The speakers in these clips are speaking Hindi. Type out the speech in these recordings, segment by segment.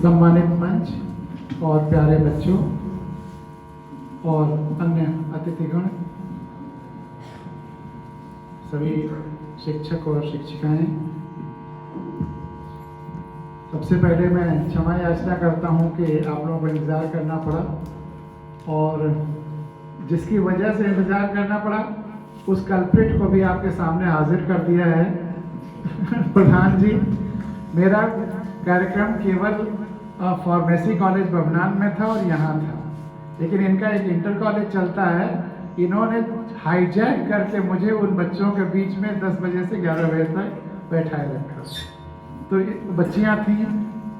सम्मानित मंच और प्यारे बच्चों और अन्य अतिथिगण, सभी शिक्षक और शिक्षिकाएं, सबसे पहले मैं क्षमा याचना करता हूं कि आप लोगों को इंतज़ार करना पड़ा और जिसकी वजह से इंतज़ार करना पड़ा उस कल्प्रिट को भी आपके सामने हाजिर कर दिया है। प्रधान जी, मेरा कार्यक्रम केवल फार्मेसी कॉलेज बभनान में था और यहाँ था, लेकिन इनका एक इंटर कॉलेज चलता है। इन्होंने हाईजैक करके मुझे उन बच्चों के बीच में 10 बजे से 11 बजे तक बैठाए रखा। तो बच्चियाँ थीं,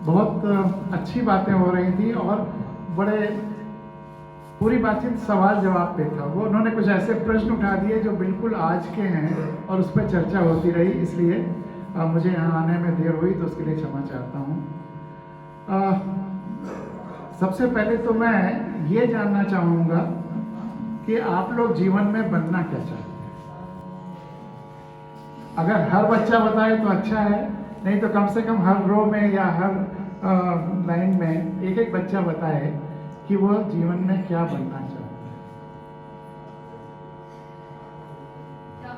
बहुत अच्छी बातें हो रही थी और बड़े पूरी बातचीत सवाल जवाब पे था। वो उन्होंने कुछ ऐसे प्रश्न उठा दिए जो बिल्कुल आज के हैं और उस पर चर्चा होती रही, इसलिए मुझे यहाँ आने में देर हुई, तो उसके लिए क्षमा चाहता हूँ। सबसे पहले तो मैं ये जानना चाहूँगा कि आप लोग जीवन में बनना क्या चाहते हैं। अगर हर बच्चा बताए तो अच्छा है, नहीं तो कम से कम हर रो में या हर लाइन में एक एक बच्चा बताए कि वो जीवन में क्या बनना चाहता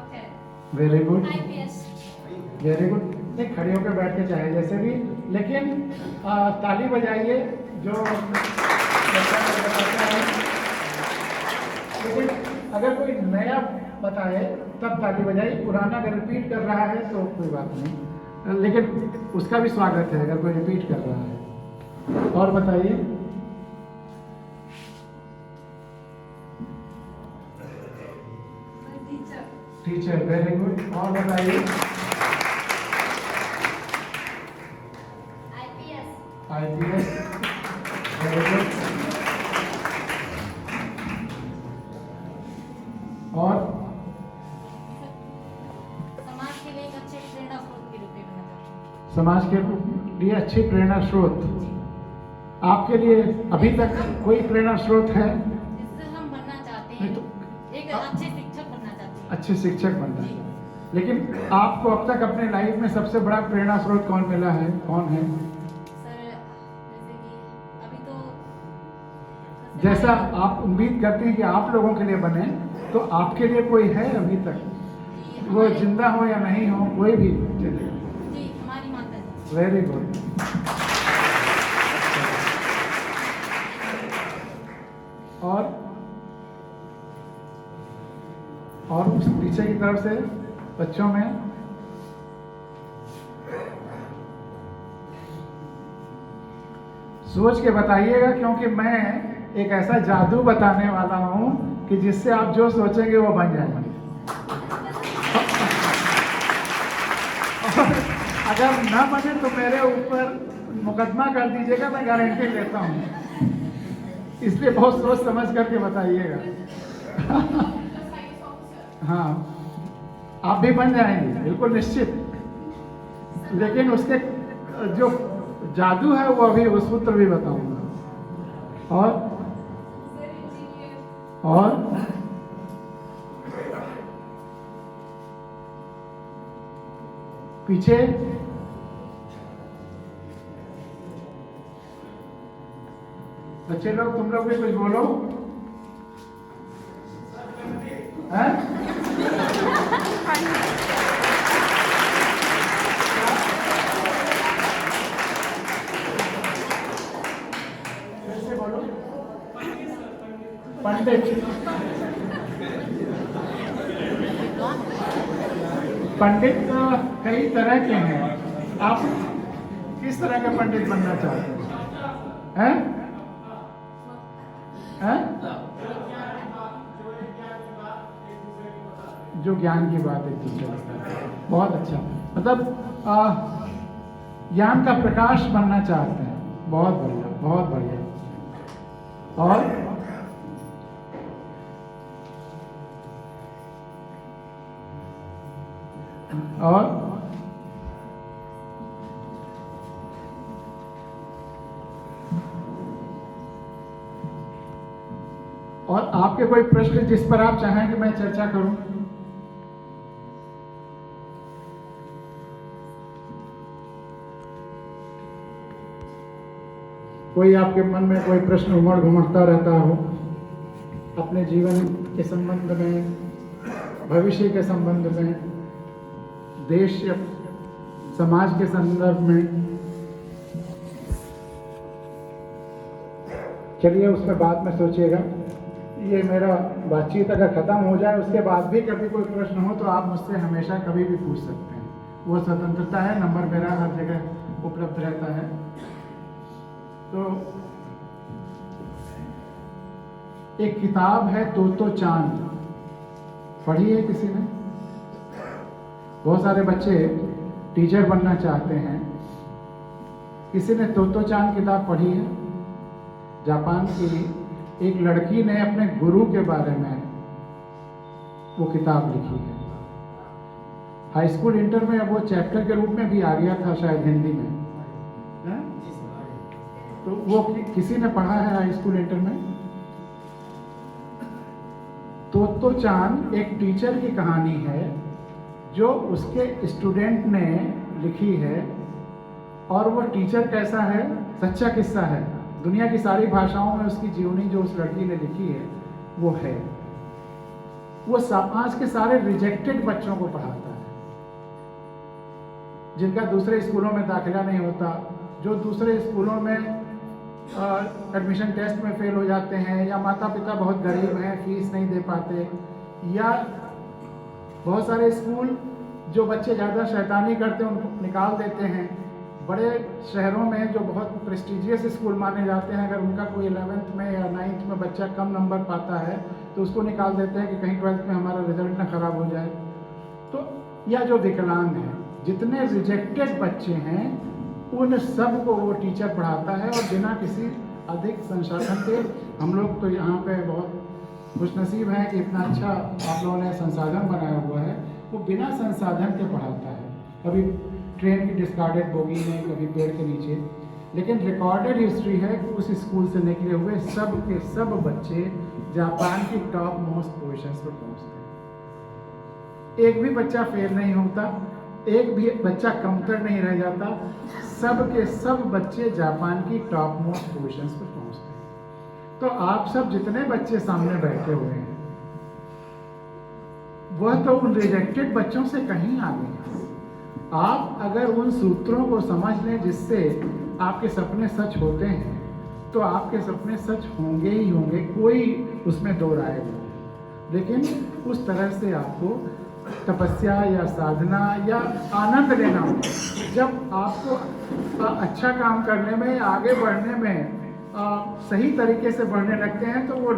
है। Very good, very good. नहीं, खड़े होकर बैठ के चाहे जैसे भी, लेकिन ताली बजाइए जो बच्चा बताता है। लेकिन अगर कोई नया बताए तब ताली बजाइए, पुराना अगर रिपीट कर रहा है तो कोई बात नहीं, लेकिन उसका भी स्वागत है अगर कोई रिपीट कर रहा है। और बताइए। Teacher, very good. और बताइए। IPS, very good. और समाज के लिए एक अच्छे प्रेरणा स्रोत के रूप में बनना चाहते हैं। समाज के लिए अच्छी प्रेरणा स्रोत आपके लिए अभी तक कोई प्रेरणा स्रोत है जिससे हम बनना चाहते हैं? एक अच्छे शिक्षक बनना चाहते हैं। अच्छे शिक्षक बनना है। लेकिन आपको अब तक अपने लाइफ में सबसे बड़ा प्रेरणा स्रोत कौन मिला है, कौन है? सर, जैसे कि अभी तो जैसा आप उम्मीद करते हैं कि आप लोगों के लिए बने, तो आपके लिए कोई है अभी तक? वो जिंदा हो या नहीं हो, कोई भी चलेगा। जी, हमारी माता जी। Very good. और उस पीछे की तरफ से बच्चों में सोच के बताइएगा, क्योंकि मैं एक ऐसा जादू बताने वाला हूं कि जिससे आप जो सोचेंगे वो बन जाएंगे। और अगर ना बने तो मेरे ऊपर मुकदमा कर दीजिएगा, मैं गारंटी लेता हूं। इसलिए बहुत सोच समझ करके बताइएगा। हाँ, आप भी बन जाएंगे, बिल्कुल निश्चित। लेकिन उसके जो जादू है वो अभी उस सूत्र भी बताऊंगा। और पीछे बच्चे लोग, तुम लोग भी कुछ बोलो। हैं? कैसे बोलो? पंडित। पंडित कई तरह के हैं। आप किस तरह के पंडित बनना चाहते हैं? हैं? जो ज्ञान की बात है टीचर, बहुत अच्छा। मतलब ज्ञान का प्रकाश बनना चाहते हैं। बहुत बढ़िया, बहुत बढ़िया। और आपके कोई प्रश्न जिस पर आप चाहें कि मैं चर्चा करूं? कोई आपके मन में कोई प्रश्न उमड़ घुमड़ता रहता हो अपने जीवन के संबंध में, भविष्य के संबंध में, देश या समाज के संदर्भ में, चलिए उस पर बाद में सोचिएगा। ये मेरा बातचीत अगर ख़त्म हो जाए उसके बाद भी कभी कोई प्रश्न हो तो आप मुझसे हमेशा कभी भी पूछ सकते हैं, वो स्वतंत्रता है। नंबर मेरा हर जगह उपलब्ध रहता है। तो एक किताब है तोतो चांद, पढ़ी है किसी ने? बहुत सारे बच्चे टीचर बनना चाहते हैं। किसी ने तोतो चांद किताब पढ़ी है? जापान की एक लड़की ने अपने गुरु के बारे में वो किताब लिखी है। हाई स्कूल इंटर में अब वो चैप्टर के रूप में भी आ गया था शायद हिंदी में, है? तो वो किसी ने पढ़ा है हाई स्कूल इंटर में? तोतो चांद एक टीचर की कहानी है जो उसके स्टूडेंट ने लिखी है, और वो टीचर कैसा है, सच्चा किस्सा है। दुनिया की सारी भाषाओं में उसकी जीवनी जो उस लड़की ने लिखी है वो है। वो समाज के सारे रिजेक्टेड बच्चों को पढ़ाता है, जिनका दूसरे स्कूलों में दाखिला नहीं होता, जो दूसरे स्कूलों में एडमिशन टेस्ट में फेल हो जाते हैं, या माता पिता बहुत गरीब हैं, फीस नहीं दे पाते, या बहुत सारे स्कूल जो बच्चे ज़्यादा शैतानी करते हैं उनको निकाल देते हैं। बड़े शहरों में जो बहुत प्रेस्टिजियस स्कूल माने जाते हैं, अगर उनका कोई 11th में या 9th में बच्चा कम नंबर पाता है तो उसको निकाल देते हैं कि कहीं 12th में हमारा रिजल्ट ना खराब हो जाए। तो या जो विकलांग हैं, जितने रिजेक्टेड बच्चे हैं उन सब को वो टीचर पढ़ाता है, और बिना किसी अधिक संसाधन के। हम लोग तो यहाँ पे बहुत खुशनसीब हैं कि इतना अच्छा आप लोगों ने संसाधन बनाया हुआ है। वो बिना संसाधन के पढ़ाता है, कभी ट्रेन की डिस्कार्डेड बोगी में, कभी पेड़ के नीचे। लेकिन रिकॉर्डेड हिस्ट्री है कि उस स्कूल से निकले हुए सब के सब बच्चे जापान की टॉप मोस्ट पोजीशंस पर पहुंचते हैं। एक भी बच्चा फेल नहीं होता, एक भी बच्चा कमतर नहीं रह जाता, सब के सब बच्चे जापान की टॉप मोस्ट पोजीशंस पर पहुंचते हैं। तो आप सब जितने बच्चे सामने बैठे हुए हैं वह तो उन रिजेक्टेड बच्चों से कहीं आगे हैं। आप अगर उन सूत्रों को समझ लें जिससे आपके सपने सच होते हैं, तो आपके सपने सच होंगे ही होंगे, कोई उसमें दो राय नहीं। लेकिन उस तरह से आपको तपस्या या साधना या आनंद लेना होगा। जब आपको अच्छा काम करने में, आगे बढ़ने में सही तरीके से बढ़ने लगते हैं तो वो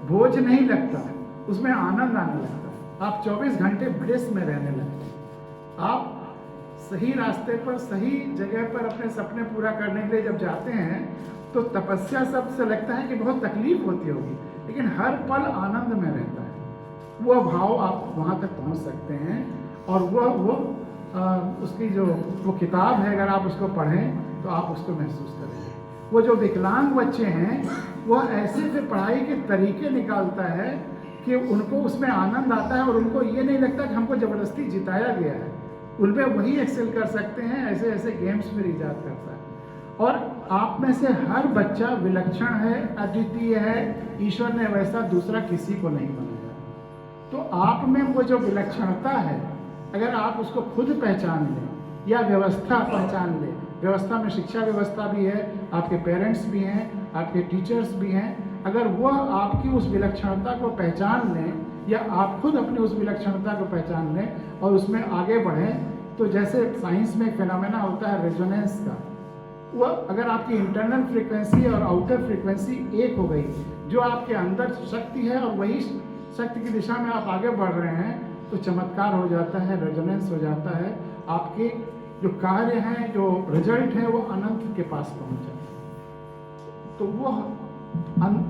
बोझ नहीं लगता, उसमें आनंद आने लगता है। आप 24 घंटे ब्लिस में रहने लगते हैं। आप सही रास्ते पर, सही जगह पर अपने सपने पूरा करने के लिए जब जाते हैं तो तपस्या सबसे लगता है कि बहुत तकलीफ होती होगी, लेकिन हर पल आनंद में रहता है। वह भाव आप वहाँ तक पहुँच सकते हैं। और वो उसकी जो वो किताब है, अगर आप उसको पढ़ें तो आप उसको महसूस करेंगे। वो जो विकलांग बच्चे हैं वह ऐसे से पढ़ाई के तरीके निकालता है कि उनको उसमें आनंद आता है, और उनको ये नहीं लगता कि हमको ज़बरदस्ती जिताया गया है। उनमें वही एक्सेल कर सकते हैं, ऐसे ऐसे गेम्स में ईजाद करता है। और आप में से हर बच्चा विलक्षण है, अद्वितीय है। ईश्वर ने वैसा दूसरा किसी को नहीं बनाया। तो आप में वो जो विलक्षणता है, अगर आप उसको खुद पहचान लें या व्यवस्था पहचान लें, व्यवस्था में शिक्षा व्यवस्था भी है, आपके पेरेंट्स भी हैं, आपके टीचर्स भी हैं, अगर वह आपकी उस विलक्षणता को पहचान लें या आप खुद अपनी उस विलक्षणता को पहचान लें और उसमें आगे बढ़ें, तो जैसे साइंस में फिनोमेना होता है रेजोनेंस का, वह अगर आपकी इंटरनल फ्रीक्वेंसी और आउटर फ्रीक्वेंसी एक हो गई, जो आपके अंदर शक्ति है और वही शक्ति की दिशा में आप आगे बढ़ रहे हैं, तो चमत्कार हो जाता है, रेजोनेंस हो जाता है। आपके जो कार्य हैं, जो रिजल्ट है, वो अनंत के पास पहुंच जाते हैं। तो वो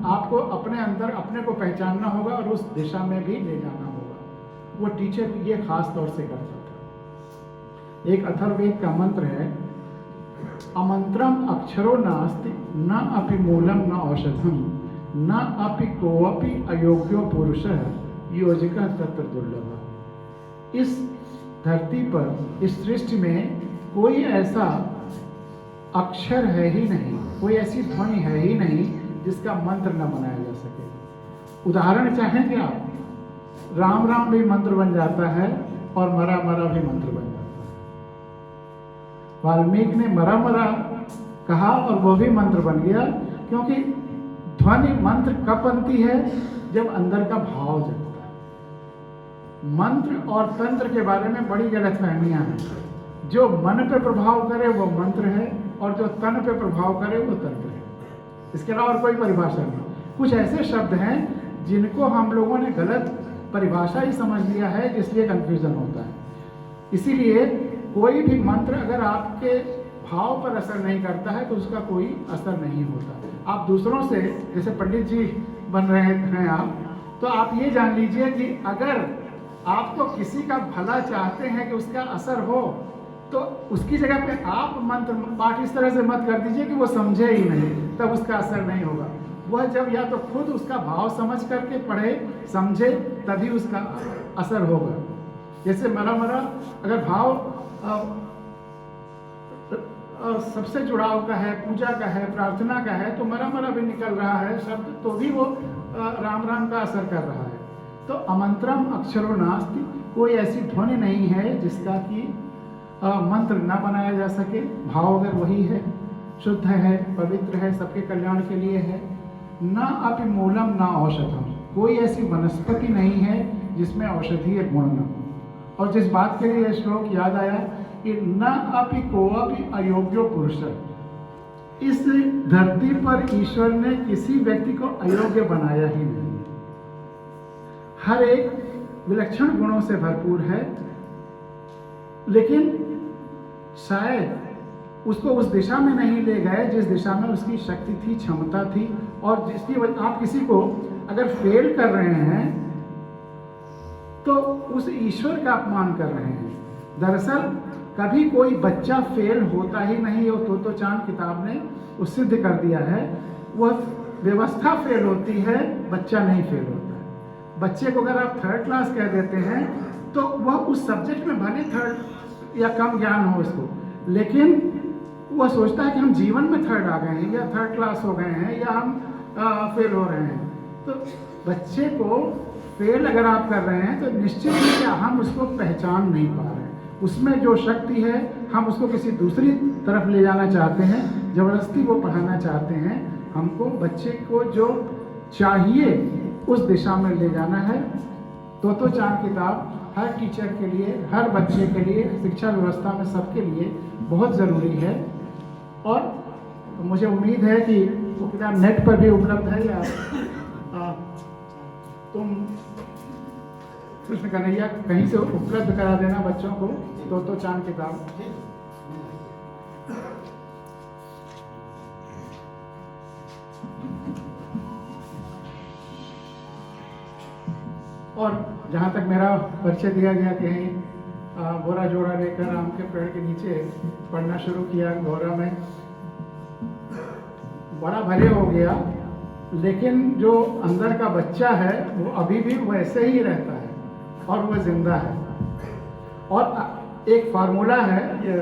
आपको अपने अंदर अपने को पहचानना होगा और उस दिशा में भी ले जाना होगा। वो टीचर ये खास तौर से करता था। एक अथर्ववेद का मंत्र है, अमंत्रम अक्षरो नास्ति न अपि मूलम न औषधम न अपि कोऽपि अयोग्यो पुरुषः योजिका तत्र दुर्लभ। इस धरती पर, इस सृष्टि में कोई ऐसा अक्षर है ही नहीं कोई ऐसी ध्वनि है ही नहीं जिसका मंत्र न बनाया जा सके। उदाहरण चाहें कि आप, राम राम भी मंत्र बन जाता है और मरा मरा भी मंत्र बन जाता है। वाल्मीकि ने मरा मरा कहा और वो भी मंत्र बन गया, क्योंकि ध्वनि मंत्र कब बनती है? जब अंदर का भाव जगता है। मंत्र और तंत्र के बारे में बड़ी गलतफहमियां हैं। जो मन पे प्रभाव करे वो मंत्र है, और जो तन पे प्रभाव करे वो तंत्र है। इसके अलावा और कोई परिभाषा नहीं। कुछ ऐसे शब्द हैं जिनको हम लोगों ने गलत परिभाषा ही समझ लिया है, इसलिए कंफ्यूजन होता है। इसीलिए कोई भी मंत्र अगर आपके भाव पर असर नहीं करता है तो उसका कोई असर नहीं होता। आप दूसरों से, जैसे पंडित जी बन रहे हैं आप, तो आप ये जान लीजिए कि अगर आपको किसी का भला चाहते हैं कि उसका असर हो, तो उसकी जगह पे आप मंत्र पाठ इस तरह से मत कर दीजिए कि वो समझे ही नहीं, तब उसका असर नहीं होगा। वह जब या तो खुद उसका भाव समझ करके पढ़े, समझे, तभी उसका असर होगा। जैसे मरा मरा अगर भाव सबसे जुड़ाव का है, पूजा का है, प्रार्थना का है, तो मरा मरा भी निकल रहा है शब्द, तो भी वो राम राम का असर कर रहा है। तो अमंत्रम अक्षरो नास्ति, कोई ऐसी ध्वनि नहीं है जिसका कि मंत्र न बनाया जा सके। भाव अगर वही है, शुद्ध है, पवित्र है, सबके कल्याण के लिए है। न अपि मूलम न औषधम, कोई ऐसी वनस्पति नहीं है जिसमें औषधीय गुण न हो। और जिस बात के लिए यह श्लोक याद आया कि न अपि कोअपि अयोग्यो पुरुष, इस धरती पर ईश्वर ने किसी व्यक्ति को अयोग्य बनाया ही नहीं। हर एक विलक्षण गुणों से भरपूर है, लेकिन शायद उसको उस दिशा में नहीं ले गए जिस दिशा में उसकी शक्ति थी, क्षमता थी। और जिसकी वजह आप किसी को अगर फेल कर रहे हैं तो उस ईश्वर का अपमान कर रहे हैं। दरअसल कभी कोई बच्चा फेल होता ही नहीं, और तो चांद किताब ने उस सिद्ध कर दिया है। वह व्यवस्था फेल होती है, बच्चा नहीं फेल होता है। बच्चे को अगर आप थर्ड क्लास कह देते हैं तो वह उस सब्जेक्ट में भले थर्ड या कम ज्ञान हो उसको, लेकिन वह सोचता है कि हम जीवन में थर्ड आ गए हैं, या थर्ड क्लास हो गए हैं, या हम फेल हो रहे हैं। तो बच्चे को फेल अगर आप कर रहे हैं तो निश्चित ही क्या हम उसको पहचान नहीं पा रहे हैं। उसमें जो शक्ति है हम उसको किसी दूसरी तरफ ले जाना चाहते हैं, जबरदस्ती वो पढ़ाना चाहते हैं। हमको बच्चे को जो चाहिए उस दिशा में ले जाना है। तो चांद किताब हर टीचर के लिए, हर बच्चे के लिए, शिक्षा व्यवस्था में सबके लिए बहुत ज़रूरी है। और मुझे उम्मीद है कि वो किताब नेट पर भी उपलब्ध है, या तुम कृष्ण कन्हैया कहीं से उपलब्ध करा देना बच्चों को तो चांद किताब। और जहाँ तक मेरा परिचय दिया गया, कहीं बोरा जोड़ा लेकर आम के पेड़ के नीचे पढ़ना शुरू किया गौरा में, बड़ा भले हो गया, लेकिन जो अंदर का बच्चा है वो अभी भी वैसे ही रहता है और वो जिंदा है। और एक फार्मूला है, ये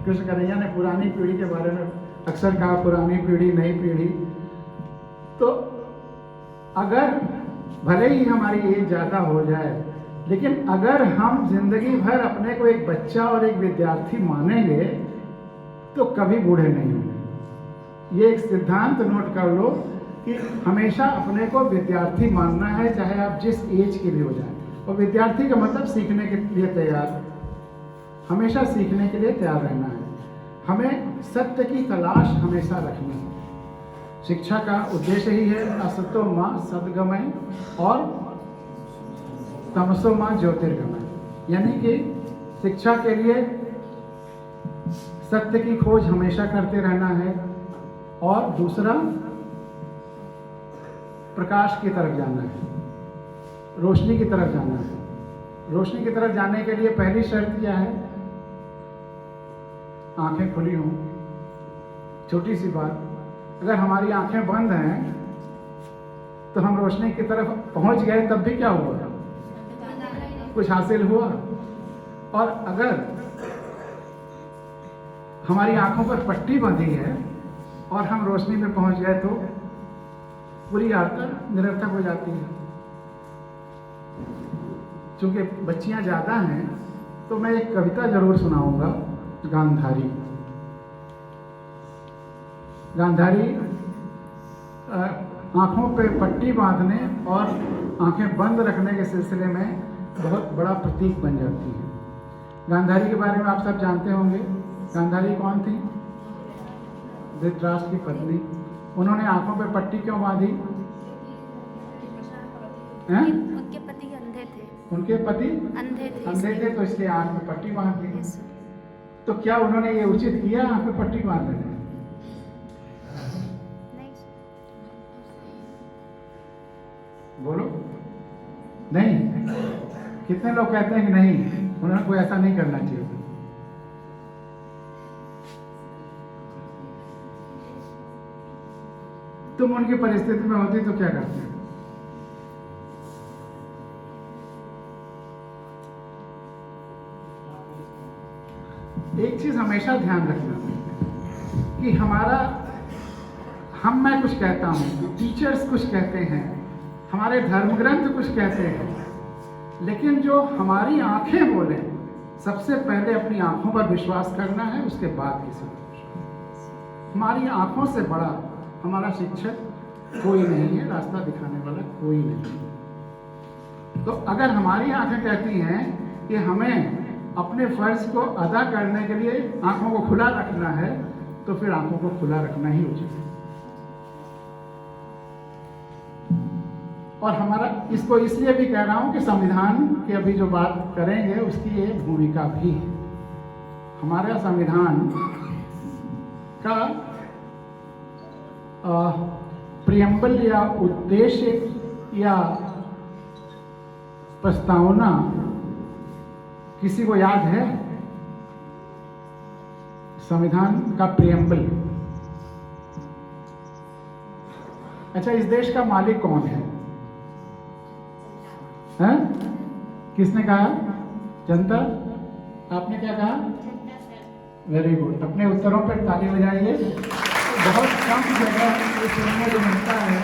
कृष्ण कन्हैया ने पुरानी पीढ़ी के बारे में अक्सर कहा, पुरानी पीढ़ी नई पीढ़ी। तो अगर भले ही हमारी एज ज़्यादा हो जाए, लेकिन अगर हम जिंदगी भर अपने को एक बच्चा और एक विद्यार्थी मानेंगे तो कभी बूढ़े नहीं होंगे। ये एक सिद्धांत नोट कर लो कि हमेशा अपने को विद्यार्थी मानना है, चाहे आप जिस एज के भी हो जाए। और विद्यार्थी का मतलब सीखने के लिए तैयार, हमेशा सीखने के लिए तैयार रहना है। हमें सत्य की तलाश हमेशा रखनी है। शिक्षा का उद्देश्य ही है असतो माँ सद्गमय और तमसो माँ ज्योतिर्गमय, यानी कि शिक्षा के लिए सत्य की खोज हमेशा करते रहना है, और दूसरा प्रकाश की तरफ जाना है, रोशनी की तरफ जाना है। रोशनी की तरफ जाने के लिए पहली शर्त क्या है? आंखें खुली हों। छोटी सी बात, अगर हमारी आंखें बंद हैं तो हम रोशनी की तरफ पहुंच गए, तब भी क्या हुआ? कुछ हासिल हुआ। और अगर हमारी आंखों पर पट्टी बंधी है और हम रोशनी में पहुंच गए तो पूरी यात्रा निरर्थक हो जाती है। चूंकि बच्चियां ज़्यादा हैं तो मैं एक कविता जरूर सुनाऊंगा। गांधारी। गांधारी आंखों पे पट्टी बांधने और आंखें बंद रखने के सिलसिले में बहुत बड़ा प्रतीक बन जाती है। गांधारी के बारे में आप सब जानते होंगे। गांधारी कौन थी? धृतराष्ट्र की पत्नी। उन्होंने आंखों पे पट्टी क्यों बांधी? उनके पति अंधे थे। उनके पति अंधे थे तो इसलिए आंख में पट्टी बांध दी। तो क्या उन्होंने ये उचित किया आंख में पट्टी बांधने? बोलो नहीं। कितने लोग कहते हैं कि नहीं, उन्होंने कोई ऐसा नहीं करना चाहिए? तुम उनकी परिस्थिति में होती तो क्या करते? एक चीज हमेशा ध्यान रखना कि मैं कुछ कहता हूं, टीचर्स कुछ कहते हैं, हमारे धर्म ग्रंथ कुछ कहते हैं, लेकिन जो हमारी आंखें बोले, सबसे पहले अपनी आंखों पर विश्वास करना है, उसके बाद किसी पर विश्वास। हमारी आंखों से बड़ा हमारा शिक्षक कोई नहीं है, रास्ता दिखाने वाला कोई नहीं है। तो अगर हमारी आंखें कहती हैं कि हमें अपने फर्ज को अदा करने के लिए आंखों को खुला रखना है, तो फिर आंखों को खुला रखना ही उचित है। और हमारा इसको इसलिए भी कह रहा हूं कि संविधान की अभी जो बात करेंगे उसकी ये भूमिका भी है। हमारा संविधान का प्रियम्बल या उद्देश्य या प्रस्तावना किसी को याद है? संविधान का प्रियम्बल। अच्छा, इस देश का मालिक कौन है? हैं? किसने कहा? जनता। आपने क्या कहा? Very good. अपने उत्तरों पर ताली बजाइए। बहुत कम जगह ये सुनने को मिलता है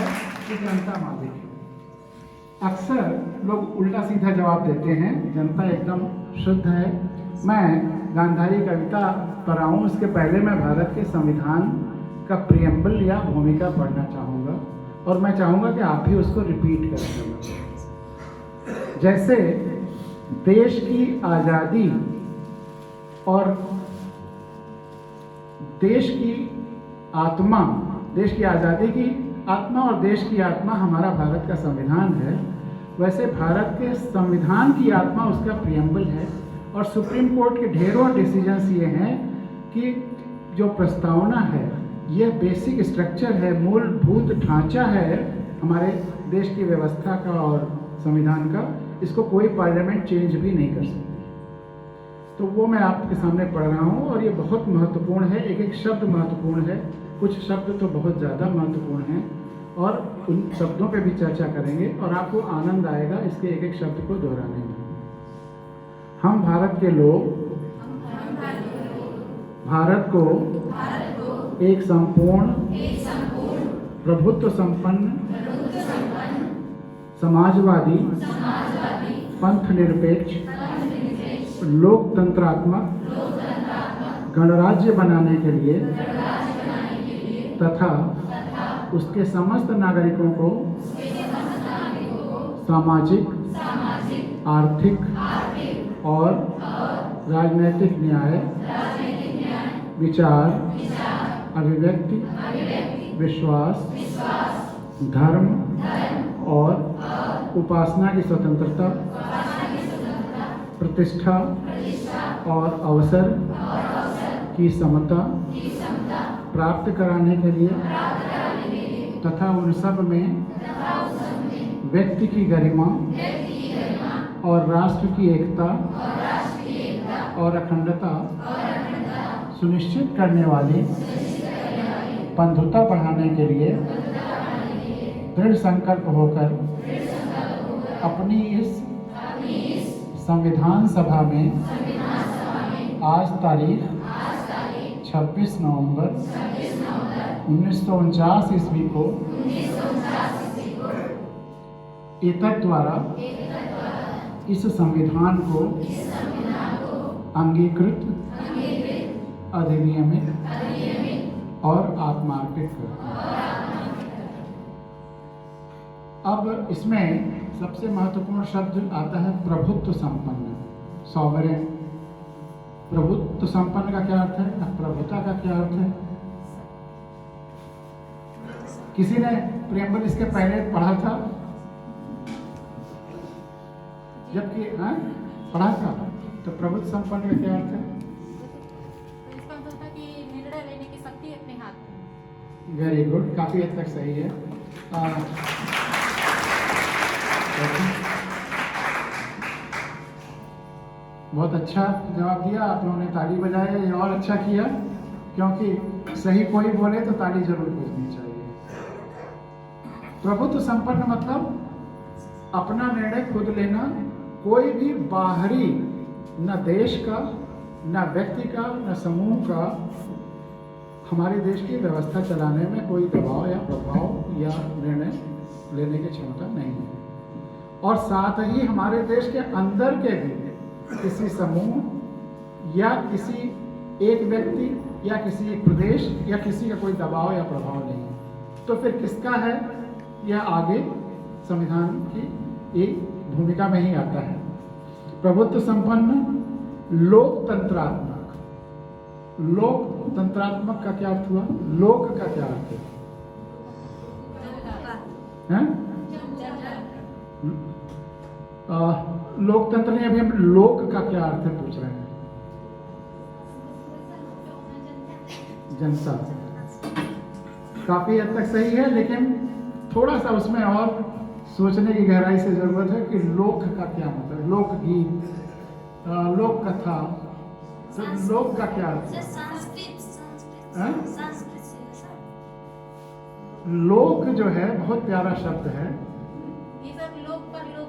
कि जनता मालिक है। अक्सर लोग उल्टा सीधा जवाब देते हैं, जनता एकदम शुद्ध है। मैं गांधारी कविता पर आऊँ उसके पहले मैं भारत के संविधान का प्रियम्बल या भूमिका पढ़ना चाहूँगा और मैं चाहूँगा कि आप भी उसको रिपीट करेंगे। जैसे देश की आज़ादी और देश की आत्मा, देश की आज़ादी की आत्मा और देश की आत्मा हमारा भारत का संविधान है, वैसे भारत के संविधान की आत्मा उसका प्रियम्बल है। और सुप्रीम कोर्ट के ढेरों डिसीजंस ये हैं कि जो प्रस्तावना है, यह बेसिक स्ट्रक्चर है, मूलभूत ढांचा है हमारे देश की व्यवस्था का और संविधान का। इसको कोई पार्लियामेंट चेंज भी नहीं कर सकती। तो वो मैं आपके सामने पढ़ रहा हूँ और ये बहुत महत्वपूर्ण है। एक एक शब्द महत्वपूर्ण है, कुछ शब्द तो बहुत ज़्यादा महत्वपूर्ण हैं और उन शब्दों पे भी चर्चा करेंगे और आपको आनंद आएगा इसके एक एक शब्द को दोहराने में। हम भारत के लोग भारत को एक संपूर्ण प्रभुत्व संपन्न समाजवादी पंथ निरपेक्ष लोकतंत्रात्मक गणराज्य बनाने के लिए तथा उसके समस्त नागरिकों को सामाजिक, आर्थिक और राजनैतिक न्याय, विचार, अभिव्यक्ति, विश्वास, धर्म और उपासना की स्वतंत्रता, प्रतिष्ठा और अवसर की समता प्राप्त कराने के लिए तथा उन सब में व्यक्ति की गरिमा और राष्ट्र की एकता और अखंडता सुनिश्चित करने वाली बंधुता बढ़ाने के लिए दृढ़ संकल्प होकर अपनी इस संविधान सभा में आज तारीख 26 नवंबर 1949 ईस्वी को एतद द्वारा इस संविधान को अंगीकृत, अधिनियमित और आत्मार्पित कर। अब इसमें सबसे महत्वपूर्ण शब्द आता है प्रभुत्व संपन्न, सॉवरेन। प्रभुत्व संपन्न का क्या अर्थ है? प्रभुता का क्या अर्थ है? किसी ने प्रेमबल इसके पहले पढ़ा था? जबकि पढ़ा था, तो प्रभुत्व संपन्न का क्या अर्थ है? तो इसका मतलब था कि निर्णय लेने की शक्ति अपने हाथ में। वेरी गुड, काफी हद तक सही है। बहुत अच्छा जवाब दिया आप लोगों ने, ताली बजाए, ये और अच्छा किया, क्योंकि सही कोई बोले तो ताली जरूर बजनी चाहिए। प्रभुत्व संपन्न मतलब अपना निर्णय खुद लेना, कोई भी बाहरी, न देश का, न व्यक्ति का, न समूह का हमारे देश की व्यवस्था चलाने में कोई दबाव या प्रभाव या निर्णय लेने की क्षमता नहीं है। और साथ ही हमारे देश के अंदर के भी किसी समूह या किसी एक व्यक्ति या किसी एक प्रदेश या किसी का कोई दबाव या प्रभाव नहीं है। तो फिर किसका है? यह आगे संविधान की एक भूमिका में ही आता है। प्रभुत्व संपन्न, लोकतंत्रात्मक। लोकतंत्रात्मक का क्या अर्थ हुआ? लोक का क्या अर्थ है? लोकतंत्र नहीं, अभी हम लोक का क्या अर्थ है पूछ रहे हैं। जनता, काफी हद तक सही है, लेकिन थोड़ा सा उसमें और सोचने की गहराई से जरूरत है कि लोक का क्या मतलब। लोकगीत, लोक कथा, लोक का क्या अर्थ है? लोक जो है बहुत प्यारा शब्द है, ये सब लोग पर लोग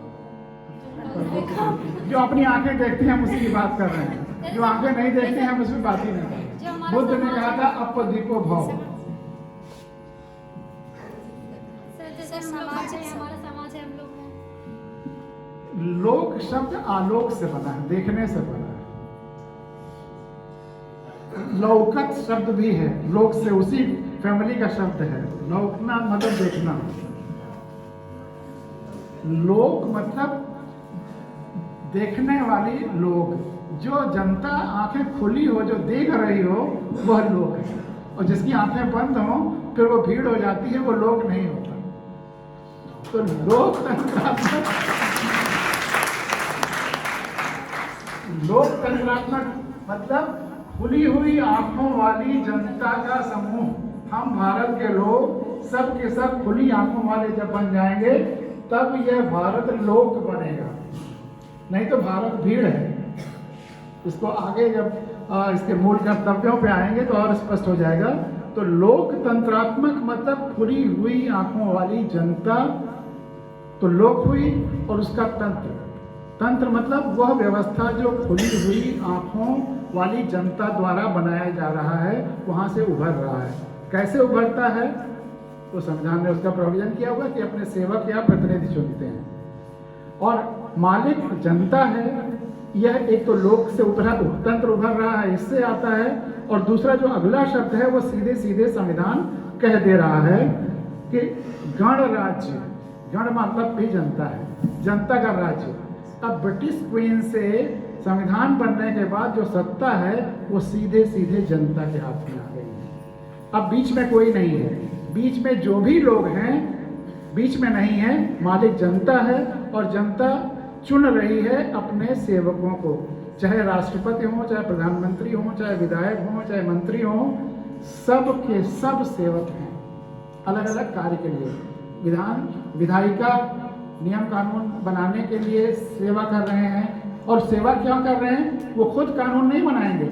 जो अपनी आंखें देखते हैं हम उसकी बात कर रहे हैं, जो आंखें नहीं देखते हैं हम उसमें बात ही नहीं कर रहे। बुद्ध ने कहा था अपदीपो भाव। समाज है, हमारा समाज है, हम लोग हैं। लोक शब्द आलोक से बना है, देखने से बना है। लौकत शब्द भी है, लोक से उसी फैमिली का शब्द है। लौकना मतलब देखना, लोक मतलब देखने वाली लोग, जो जनता आंखें खुली हो, जो देख रही हो, वह लोक है। और जिसकी आंखें बंद हो फिर वो भीड़ हो जाती है, वो लोक नहीं होता। तो लोकतंत्रात्मक मतलब खुली हुई आंखों वाली जनता का समूह। हम भारत के लोग सब के सब खुली आंखों वाले जब बन जाएंगे तब यह भारत लोक बनेगा, नहीं तो भारत भीड़ है। इसको आगे जब इसके मूल कर्तव्यों पे आएंगे तो और स्पष्ट हो जाएगा। तो लोकतंत्रात्मक मतलब खुली हुई आंखों वाली जनता, तो लोक हुई, और उसका तंत्र। तंत्र मतलब वह व्यवस्था जो खुली हुई आंखों वाली जनता द्वारा बनाया जा रहा है, वहां से उभर रहा है। कैसे उभरता है? तो संविधान ने उसका प्रोविजन किया हुआ कि अपने सेवक या प्रतिनिधि चुनते हैं, और मालिक जनता है। यह एक तो लोक से तंत्र उभर रहा है, इससे आता है। और दूसरा जो अगला शब्द है वो सीधे सीधे संविधान कह दे रहा है कि गणराज्य। गण मतलब भी जनता है, जनता का राज्य। अब ब्रिटिश क्वीन से संविधान बनने के बाद जो सत्ता है वो सीधे सीधे जनता के हाथ में आ गई है। अब बीच में कोई नहीं है, बीच में जो भी लोग हैं बीच में नहीं है, मालिक जनता है। और जनता चुन रही है अपने सेवकों को, चाहे राष्ट्रपति हो, चाहे प्रधानमंत्री हो, चाहे विधायक हो, चाहे मंत्री हो, सब के सब सेवक हैं अलग अलग कार्य के लिए। विधायिका नियम कानून बनाने के लिए सेवा कर रहे हैं, और सेवा क्यों कर रहे हैं? वो खुद कानून नहीं बनाएंगे,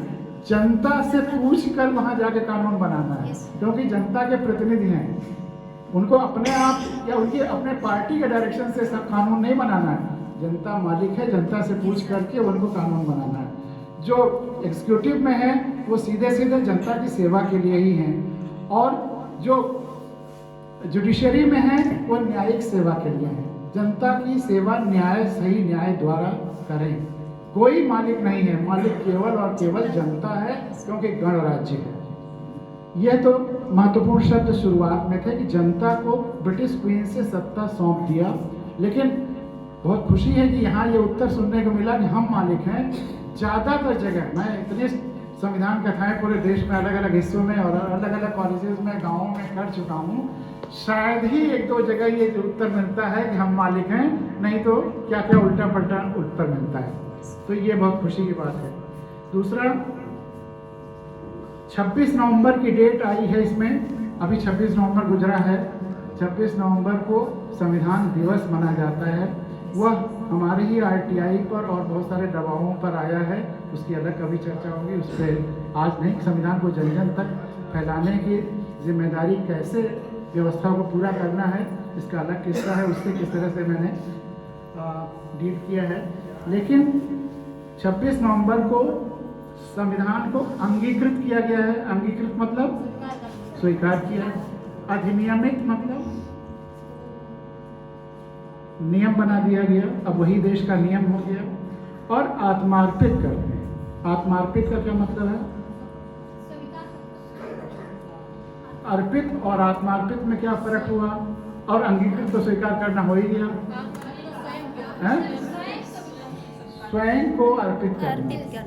जनता से पूछ कर वहां जाके कानून बनाना है, क्योंकि जनता के प्रतिनिधि हैं। उनको अपने आप या उनकी अपने पार्टी के डायरेक्शन से सब कानून नहीं बनाना है। जनता मालिक है, जनता से पूछ करके उनको कानून बनाना है। जो एग्जीक्यूटिव में है वो सीधे सीधे जनता की सेवा के लिए ही हैं। और जो जुडिशरी में है वो न्यायिक सेवा के लिए है। जनता की सेवा न्याय, सही न्याय द्वारा करें। कोई मालिक नहीं है, मालिक केवल और केवल जनता है, क्योंकि गणराज्य है। यह तो महत्वपूर्ण शब्द शुरुआत में थे कि जनता को ब्रिटिश क्वीन से सत्ता सौंप दिया, लेकिन बहुत खुशी है कि यहाँ ये उत्तर सुनने को मिला कि हम मालिक हैं। ज़्यादातर जगह, मैं इतने संविधान कथाएं पूरे देश में अलग अलग हिस्सों में और अलग अलग कॉलेजेस में, गाँवों में कर चुका हूँ, शायद ही एक दो जगह ये उत्तर मिलता है कि हम मालिक हैं, नहीं तो क्या क्या उल्टा पलटा उत्तर मिलता है। तो ये बहुत खुशी की बात है। दूसरा, 26 नवंबर की डेट आई है इसमें, अभी 26 नवंबर गुजरा है। 26 नवंबर को संविधान दिवस मनाया जाता है। वह हमारे ही RTI पर और बहुत सारे दबावों पर आया है, उसकी अलग कभी चर्चा होगी, उस पर आज नहीं। संविधान को जन जन तक फैलाने की जिम्मेदारी, कैसे व्यवस्था को पूरा करना है, इसका अलग किस्सा है, उससे किस तरह से मैंने डील किया है। लेकिन 26 नवंबर को संविधान को अंगीकृत किया गया है। अंगीकृत मतलब स्वीकार किया। अधिनियमित मतलब नियम बना दिया गया, अब वही देश का नियम हो गया। और आत्मार्पित करते हैं। आत्मार्पित का क्या मतलब है? अर्पित और आत्मार्पित में क्या फर्क हुआ? और अंगीकृत तो स्वीकार करना हो ही गया है? स्वयं को अर्पित करना,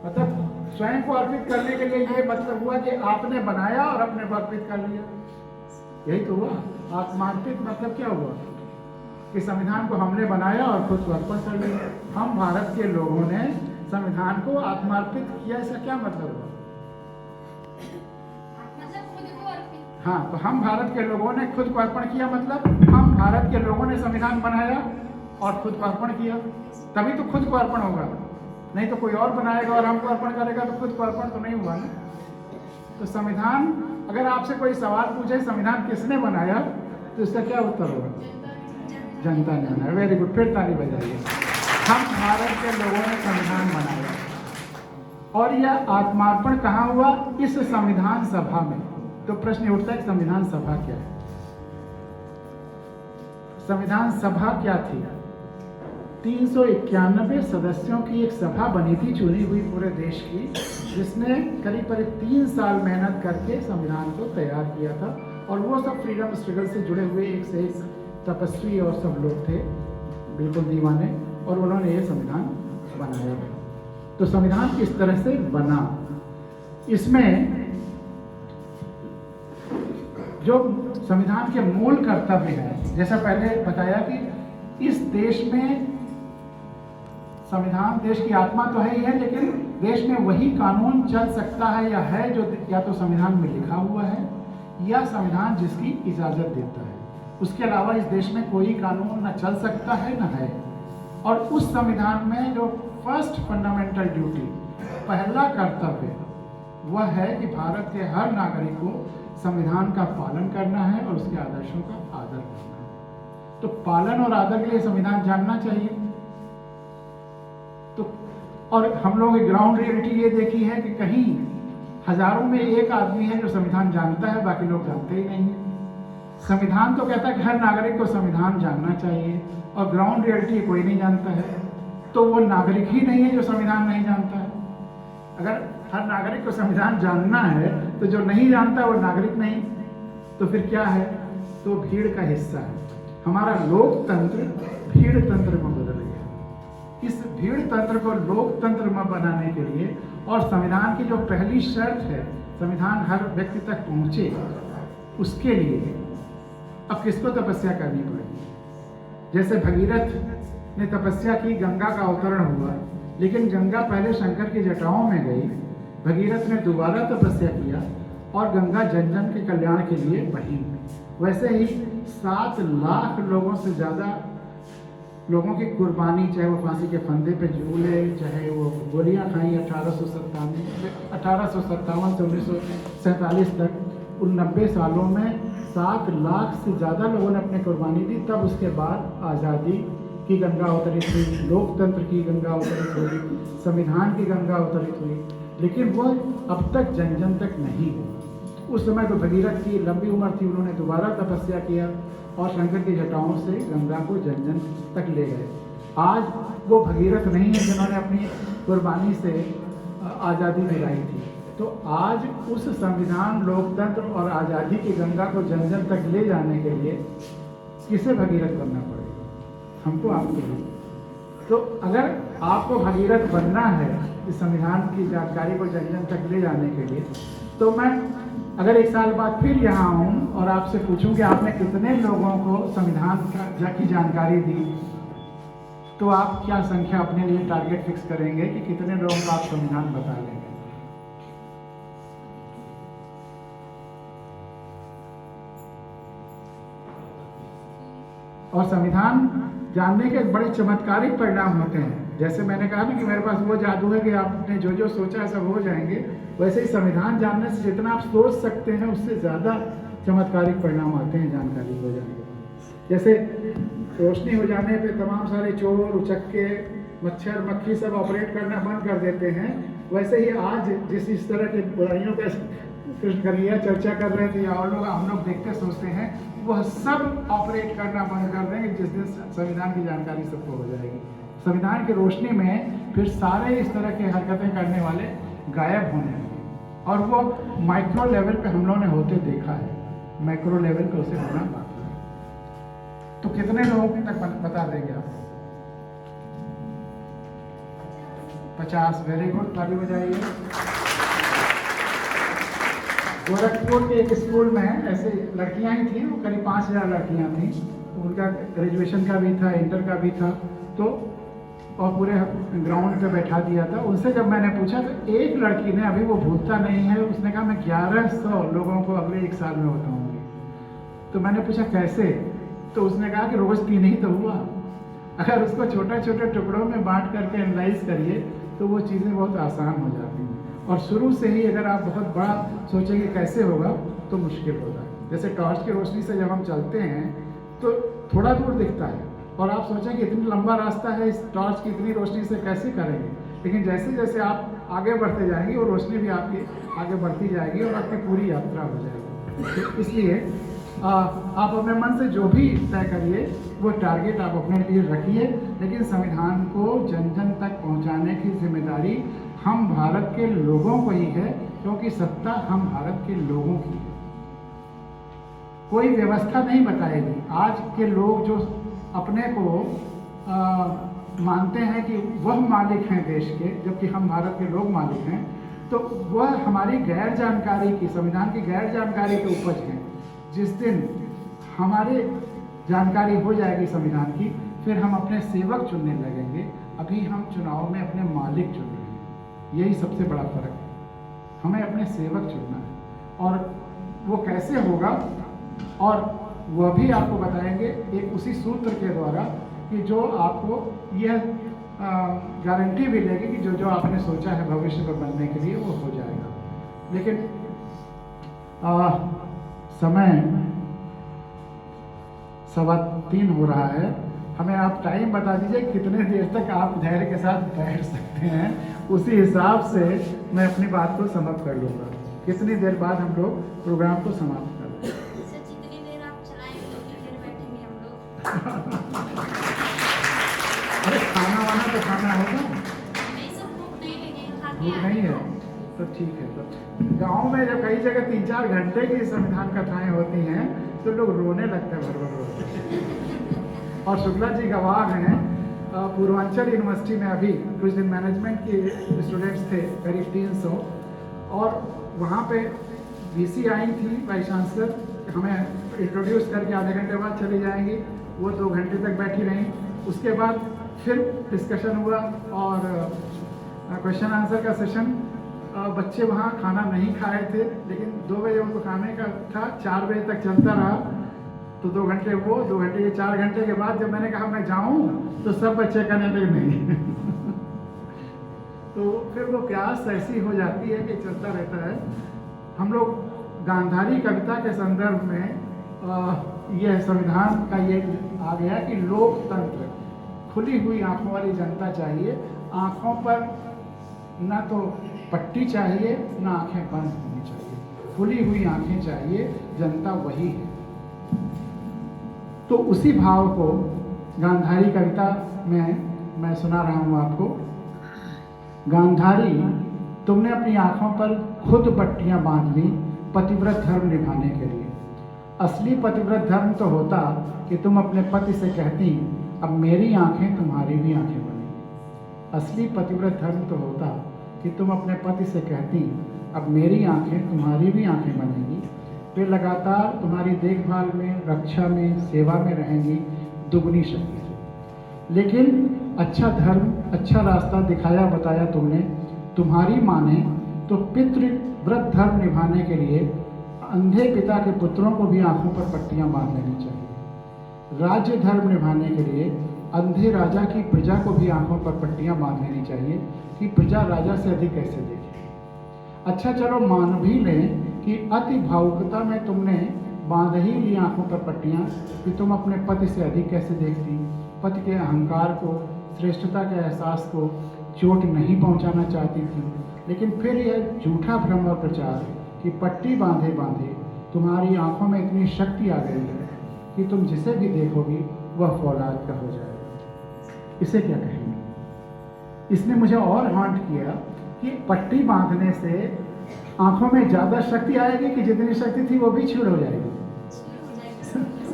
मतलब स्वयं को अर्पित करने के लिए ये मतलब हुआ कि आपने बनाया और अपने को अर्पित कर लिया, यही तो हुआ। आत्मार्पित मतलब क्या हुआ कि संविधान को हमने बनाया और खुद को अर्पण कर लिया। हम भारत के लोगों ने संविधान को आत्मार्पित किया, इसका क्या मतलब हुआ? हाँ, तो हम भारत के लोगों ने खुद को अर्पण किया, मतलब हम भारत के लोगों ने संविधान बनाया और खुद को अर्पण किया, तभी तो खुद को अर्पण होगा। नहीं तो कोई और बनाएगा और हमको अर्पण करेगा तो खुद को अर्पण तो नहीं हुआ ना। तो संविधान, अगर आपसे कोई सवाल पूछे संविधान किसने बनाया, तो इसका क्या उत्तर होगा? जनता ने बनाया। वेरी गुड, फिर ताली बजाइए। हम भारत के लोगों ने संविधान बनाया। और यह आत्मार्पण कहाँ हुआ? इस संविधान सभा में। तो प्रश्न उठता है कि संविधान सभा क्या है? संविधान सभा क्या थी? 391 सदस्यों की एक सभा बनी थी, चुनी हुई पूरे देश की, जिसने करीब 3 साल मेहनत करके संविधान को तैयार किया था। और वो सब फ्रीडम स्ट्रगल से जुड़े हुए एक से एक तपस्वी और सब लोग थे, बिल्कुल दीवाने, और उन्होंने ये संविधान बनाया। तो संविधान किस तरह से बना, इसमें जो संविधान के मूल कर्तव्य है, जैसा पहले बताया कि इस देश में संविधान देश की आत्मा तो है ही है, लेकिन देश में वही कानून चल सकता है या है जो या तो संविधान में लिखा हुआ है या संविधान जिसकी इजाजत देता है। उसके अलावा इस देश में कोई कानून न चल सकता है न है। और उस संविधान में जो फर्स्ट फंडामेंटल ड्यूटी, पहला कर्तव्य, वह है कि भारत के हर नागरिक को संविधान का पालन करना है और उसके आदर्शों का आदर करना है। तो पालन और आदर के लिए संविधान जानना चाहिए। तो और हम लोगों की ग्राउंड रियलिटी ये देखी है कि कहीं हजारों में एक आदमी है जो संविधान जानता है, बाकी लोग जानते ही नहीं है। संविधान तो कहता है कि हर नागरिक को संविधान जानना चाहिए, और ग्राउंड रियलिटी कोई नहीं जानता है। तो वो नागरिक ही नहीं है जो संविधान नहीं जानता है। अगर हर नागरिक को संविधान जानना है तो जो नहीं जानता वो नागरिक नहीं, तो फिर क्या है? तो भीड़ का हिस्सा है। हमारा लोकतंत्र भीड़ तंत्र में बदल गया। इस भीड़ तंत्र को लोकतंत्र में बनाने के लिए, और संविधान की जो पहली शर्त है, संविधान हर व्यक्ति तक पहुंचे, उसके लिए अब किसको तपस्या करनी पड़ेगी? जैसे भगीरथ ने तपस्या की, गंगा का अवतरण हुआ, लेकिन गंगा पहले शंकर की जटाओं में गई, भगीरथ ने दोबारा तपस्या किया और गंगा जन जन के कल्याण के लिए बही। वैसे ही 7 लाख लोगों से ज़्यादा लोगों की कुर्बानी, चाहे वो फांसी के फंदे पे झूले, चाहे वो गोलियां खाई 1857 से 1947 तक, उन 90 सालों में 7 लाख से ज़्यादा लोगों ने अपनी कुर्बानी दी। तब उसके बाद आज़ादी की गंगा अवतरित हुई, लोकतंत्र की गंगा अवतरित हुई, संविधान की गंगा अवतरित हुई, लेकिन वह अब तक जन जन तक नहीं हुआ। उस समय तो भगीरथ की लंबी उम्र थी, उन्होंने दोबारा तपस्या किया और शंकर की जटाओं से गंगा को जन जन तक ले गए। आज वो भगीरथ नहीं है जिन्होंने अपनी कुर्बानी से आज़ादी दिलाई थी। तो आज उस संविधान, लोकतंत्र और आज़ादी की गंगा को जन जन तक ले जाने के लिए किसे भगीरथ बनना पड़ेगा? हमको, आपको नहीं। तो अगर आपको भगीरथ बनना है इस संविधान की जानकारी को जन जन तक ले जाने के लिए, तो मैं अगर 1 साल बाद फिर यहाँ आऊँ और आपसे पूछूं कि आपने कितने लोगों को संविधान की जानकारी दी, तो आप क्या संख्या अपने लिए टारगेट फिक्स करेंगे कि कितने लोगों को आप संविधान बता लेंगे? और संविधान जानने के बड़े चमत्कारिक परिणाम होते हैं। जैसे मैंने कहा ना कि मेरे पास वो जादू है कि आपने जो जो सोचा है सब हो जाएंगे, वैसे ही संविधान जानने से जितना आप सोच सकते हैं उससे ज़्यादा चमत्कारिक परिणाम आते हैं जानकारी हो जाने के। जैसे रोशनी हो जाने पे तमाम सारे चोर, उचक्के, मच्छर, मक्खी सब ऑपरेट करना बंद कर देते हैं, वैसे ही आज जिस इस तरह की बुराइयों का कृष्ण कन्हैया चर्चा कर रहे थे या और लोग हम लोग देखते सोचते हैं, वह सब ऑपरेट करना बंद कर देंगे जिस दिन संविधान की जानकारी सबको हो जाएगी। संविधान की रोशनी में फिर सारे इस तरह की हरकतें करने वाले गायब होने लगे, और वो माइक्रो लेवल पे हम लोगों ने होते देखा है, मैक्रो लेवल पे उसे होना बाकी है। तो कितने लोगों तक बता देंगे आप? 50। वेरी गुड, ताली बजाइए। गोरखपुर के एक स्कूल में ऐसे लड़कियां ही थी, वो करीब 5000 लड़कियां थी। उनका ग्रेजुएशन का भी था, इंटर का भी था, तो और पूरे ग्राउंड पे बैठा दिया था। उनसे जब मैंने पूछा तो एक लड़की ने, अभी वो भूलता नहीं है, उसने कहा मैं 1100 लोगों को अगले 1 साल में बताऊंगी। तो मैंने पूछा कैसे? तो उसने कहा कि रोज 3 ही तो हुआ। अगर उसको छोटे छोटे टुकड़ों में बांट करके एनालाइज करिए तो वो चीज़ें बहुत आसान हो जाती हैं। और शुरू से ही अगर आप बहुत बड़ा सोचेंगे कैसे होगा तो मुश्किल होता है। जैसे टॉर्च की रोशनी से जब हम चलते हैं तो थोड़ा दूर दिखता है, और आप सोचेंगे इतनी लंबा रास्ता है, इस टॉर्च की इतनी रोशनी से कैसे करेंगे? लेकिन जैसे जैसे आप आगे बढ़ते जाएंगे वो रोशनी भी आपकी आगे बढ़ती जाएगी और आपकी पूरी यात्रा हो जाएगी। तो इसलिए आप अपने मन से जो भी तय करिए वो टारगेट आप अपने लिए रखिए, लेकिन संविधान को जन जन तक पहुंचाने की जिम्मेदारी हम भारत के लोगों को ही है, क्योंकि सत्ता हम भारत के लोगों की है। कोई व्यवस्था नहीं बताएगी। आज के लोग जो अपने को मानते हैं कि वह मालिक हैं देश के, जबकि हम भारत के लोग मालिक हैं, तो वह हमारी गैर जानकारी की, संविधान की गैर जानकारी के उपज हैं। जिस दिन हमारी जानकारी हो जाएगी संविधान की, फिर हम अपने सेवक चुनने लगेंगे। अभी हम चुनाव में अपने मालिक चुन रहे हैं, यही सबसे बड़ा फर्क है। हमें अपने सेवक चुनना है, और वो कैसे होगा और वह भी आपको बताएंगे एक उसी सूत्र के द्वारा कि जो आपको यह गारंटी भी देगी कि जो जो आपने सोचा है भविष्य में बनने के लिए वो हो जाएगा। लेकिन समय 3:15 हो रहा है। हमें आप टाइम बता दीजिए कितने देर तक आप धैर्य के साथ बैठ सकते हैं, उसी हिसाब से मैं अपनी बात को समाप्त कर लूँगा। कितनी देर बाद हम लोग प्रोग्राम को समाप्त कर लें? जितनी देर आप चलाएंगे उतनी देर बैठेंगे हम लोग। अरे खाना वाना तो खाना होगा, नहीं सब भूख नहीं लगी, खा के भूख नहीं है तो ठीक है। तो गाँव में जब कई जगह 3-4 घंटे की संविधान कथाएं होती हैं तो लोग रोने लगते हैं भर भर। और शुक्ला जी गवाह हैं। पूर्वांचल यूनिवर्सिटी में अभी कुछ दिन मैनेजमेंट के स्टूडेंट्स थे करीब 300, और वहाँ पे वीसी आई थी वाइस चांसलर, हमें इंट्रोड्यूस करके आधे घंटे बाद चली जाएंगी। वो 2 घंटे तक बैठी रहीं। उसके बाद फिर डिस्कशन हुआ और क्वेश्चन आंसर का सेशन। बच्चे वहाँ खाना नहीं खाए थे, लेकिन 2 बजे उनको खाने का था, 4 बजे तक चलता रहा। तो 2 घंटे वो, 2 घंटे ये, 4 घंटे के बाद जब मैंने कहा मैं जाऊँ तो सब बच्चे कहने लगे नहीं। तो फिर वो प्यास ऐसी हो जाती है कि चलता रहता है। हम लोग गांधारी कविता के संदर्भ में यह संविधान का ये आ गया कि लोकतंत्र, खुली हुई आंखों वाली जनता चाहिए। आंखों पर ना तो पट्टी चाहिए, ना आंखें बंद होनी चाहिए। खुली हुई आंखें चाहिए, जनता वही है। तो उसी भाव को गांधारी कविता में मैं सुना रहा हूं आपको। गांधारी, तुमने अपनी आंखों पर खुद पट्टियां बांध ली पतिव्रत धर्म निभाने के लिए। असली पतिव्रत धर्म तो होता कि तुम अपने पति से कहती, अब मेरी आंखें तुम्हारी भी आंखें बनेंगी। असली पतिव्रत धर्म तो होता कि तुम अपने पति से कहती, अब मेरी आंखें तुम्हारी भी आंखें बनेंगी। वे लगातार तुम्हारी देखभाल में, रक्षा में, सेवा में रहेंगी दुगनी शक्ति से। लेकिन अच्छा धर्म, अच्छा रास्ता दिखाया बताया तुमने। तुम्हारी माँ ने तो पितृव्रत धर्म निभाने के लिए अंधे पिता के पुत्रों को भी आंखों पर पट्टियां बांध लेनी चाहिए। राज्य धर्म निभाने के लिए अंधे राजा की प्रजा को भी आंखों पर पट्टियां बांध लेनी चाहिए कि प्रजा राजा से अधिक कैसे देखे। अच्छा चलो मान भी लें कि अति भावुकता में तुमने बांध ही ली आंखों पर पट्टियां कि तुम अपने पति से अधिक कैसे देखती, पति के अहंकार को, श्रेष्ठता के एहसास को चोट नहीं पहुंचाना चाहती थी। लेकिन फिर यह झूठा भ्रम और प्रचार कि पट्टी बांधे बांधे तुम्हारी आंखों में इतनी शक्ति आ गई है कि तुम जिसे भी देखोगी वह फौलाद का हो जाएगा। इसे क्या कहेंगे? इसने मुझे और हॉन्ट किया कि पट्टी बांधने से आंखों में ज़्यादा शक्ति आएगी कि जितनी शक्ति थी वो भी छीड़ हो जाएगी।